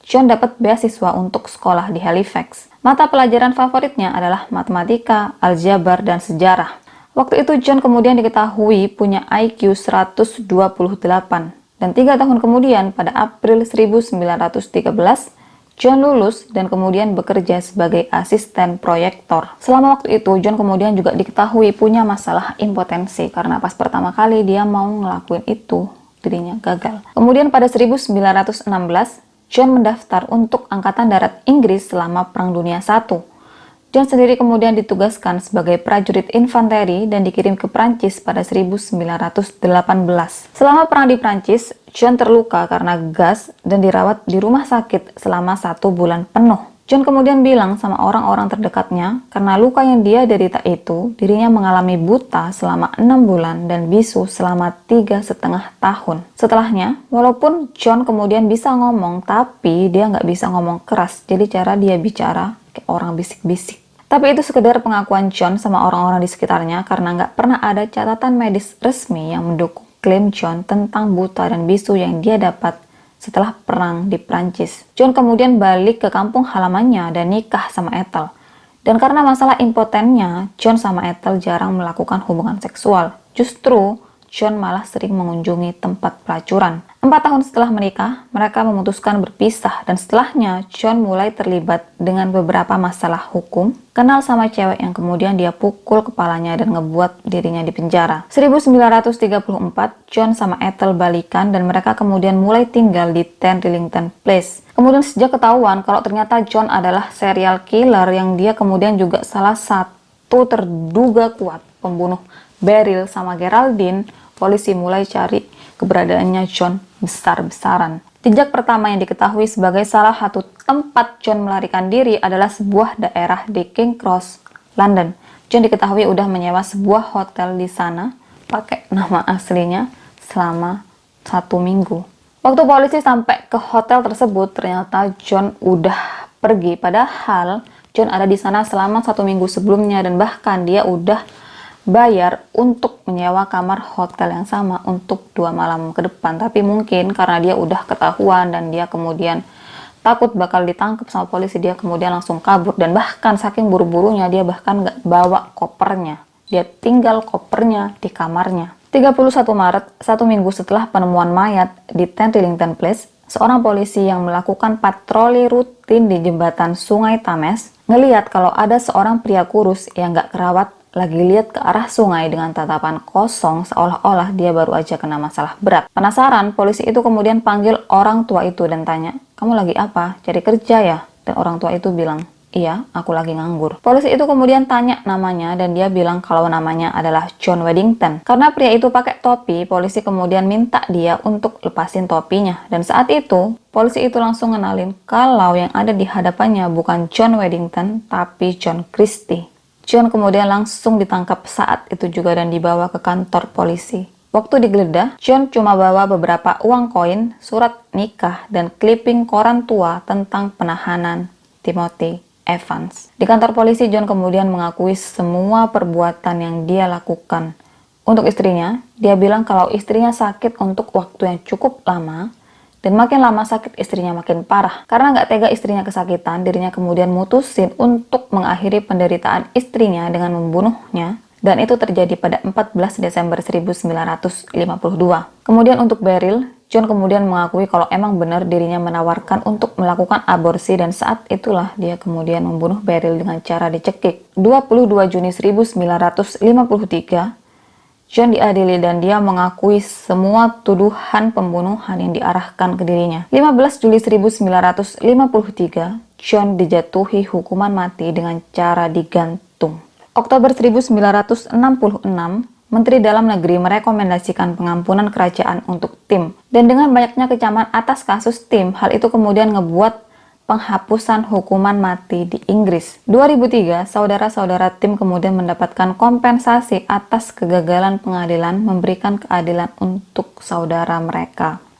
John dapat beasiswa untuk sekolah di Halifax. Mata pelajaran favoritnya adalah matematika, aljabar, dan sejarah. Waktu itu John kemudian diketahui punya IQ 128. Dan 3 tahun kemudian pada April 1913, John lulus dan kemudian bekerja sebagai asisten proyektor. Selama waktu itu, John kemudian juga diketahui punya masalah impotensi karena pas pertama kali dia mau ngelakuin itu, dirinya gagal. Kemudian pada 1916, John mendaftar untuk Angkatan Darat Inggris selama Perang Dunia I. John sendiri kemudian ditugaskan sebagai prajurit infanteri dan dikirim ke Prancis pada 1918. Selama perang di Prancis, John terluka karena gas dan dirawat di rumah sakit selama 1 bulan penuh. John kemudian bilang sama orang-orang terdekatnya, karena luka yang dia derita itu, dirinya mengalami buta selama 6 bulan dan bisu selama 3,5 tahun. Setelahnya, walaupun John kemudian bisa ngomong, tapi dia nggak bisa ngomong keras, jadi cara dia bicara kayak orang bisik-bisik. Tapi itu sekedar pengakuan John sama orang-orang di sekitarnya karena nggak pernah ada catatan medis resmi yang mendukung klaim John tentang buta dan bisu yang dia dapat setelah perang di Prancis. John kemudian balik ke kampung halamannya dan nikah sama Ethel. Dan karena masalah impotennya, John sama Ethel jarang melakukan hubungan seksual. Justru, John malah sering mengunjungi tempat pelacuran. 4 tahun setelah menikah, mereka memutuskan berpisah dan setelahnya John mulai terlibat dengan beberapa masalah hukum, kenal sama cewek yang kemudian dia pukul kepalanya dan ngebuat dirinya di penjara. 1934, John sama Ethel balikan dan mereka kemudian mulai tinggal di 10 Rillington Place. Kemudian sejak ketahuan kalau ternyata John adalah serial killer yang dia kemudian juga salah satu terduga kuat pembunuh Beryl sama Geraldine, polisi mulai cari keberadaannya John besar-besaran. Jejak pertama yang diketahui sebagai salah satu tempat John melarikan diri adalah sebuah daerah di King Cross, London. John diketahui udah menyewa sebuah hotel di sana pakai nama aslinya selama 1 minggu. Waktu polisi sampai ke hotel tersebut, ternyata John udah pergi. Padahal John ada di sana selama 1 minggu sebelumnya dan bahkan dia udah bayar untuk menyewa kamar hotel yang sama untuk 2 malam ke depan. Tapi mungkin karena dia udah ketahuan dan dia kemudian takut bakal ditangkap sama polisi, dia kemudian langsung kabur. Dan bahkan saking buru-burunya dia bahkan nggak bawa kopernya, dia tinggal kopernya di kamarnya. 31 Maret, 1 minggu setelah penemuan mayat di 10 Rillington Place, seorang polisi yang melakukan patroli rutin di jembatan Sungai Thames ngeliat kalau ada seorang pria kurus yang nggak kerawat lagi lihat ke arah sungai dengan tatapan kosong seolah-olah dia baru aja kena masalah berat. Penasaran, polisi itu kemudian panggil orang tua itu dan tanya, "Kamu lagi apa? Cari kerja ya?" Dan orang tua itu bilang, "Iya, aku lagi nganggur." Polisi itu kemudian tanya namanya dan dia bilang kalau namanya adalah John Weddington. Karena pria itu pakai topi, polisi kemudian minta dia untuk lepasin topinya. Dan saat itu, polisi itu langsung ngenalin kalau yang ada di hadapannya bukan John Weddington, tapi John Christie. John kemudian langsung ditangkap saat itu juga dan dibawa ke kantor polisi. Waktu digeledah, John cuma bawa beberapa uang koin, surat nikah, dan clipping koran tua tentang penahanan Timothy Evans. Di kantor polisi, John kemudian mengakui semua perbuatan yang dia lakukan. Untuk istrinya, dia bilang kalau istrinya sakit untuk waktu yang cukup lama, Dan makin lama sakit istrinya makin parah. Karena nggak tega istrinya kesakitan, dirinya kemudian mutusin untuk mengakhiri penderitaan istrinya dengan membunuhnya. Dan itu terjadi pada 14 Desember 1952. Kemudian untuk Beryl, John kemudian mengakui kalau emang benar dirinya menawarkan untuk melakukan aborsi dan saat itulah dia kemudian membunuh Beryl dengan cara dicekik. 22 Juni 1953, John diadili dan dia mengakui semua tuduhan pembunuhan yang diarahkan ke dirinya. 15 Juli 1953, John dijatuhi hukuman mati dengan cara digantung. Oktober 1966, Menteri Dalam Negeri merekomendasikan pengampunan kerajaan untuk Tim. Dan dengan banyaknya kecaman atas kasus Tim, hal itu kemudian ngebuat penghapusan hukuman mati di Inggris. 2003, saudara-saudara Tim kemudian mendapatkan kompensasi atas kegagalan pengadilan memberikan keadilan untuk saudara mereka.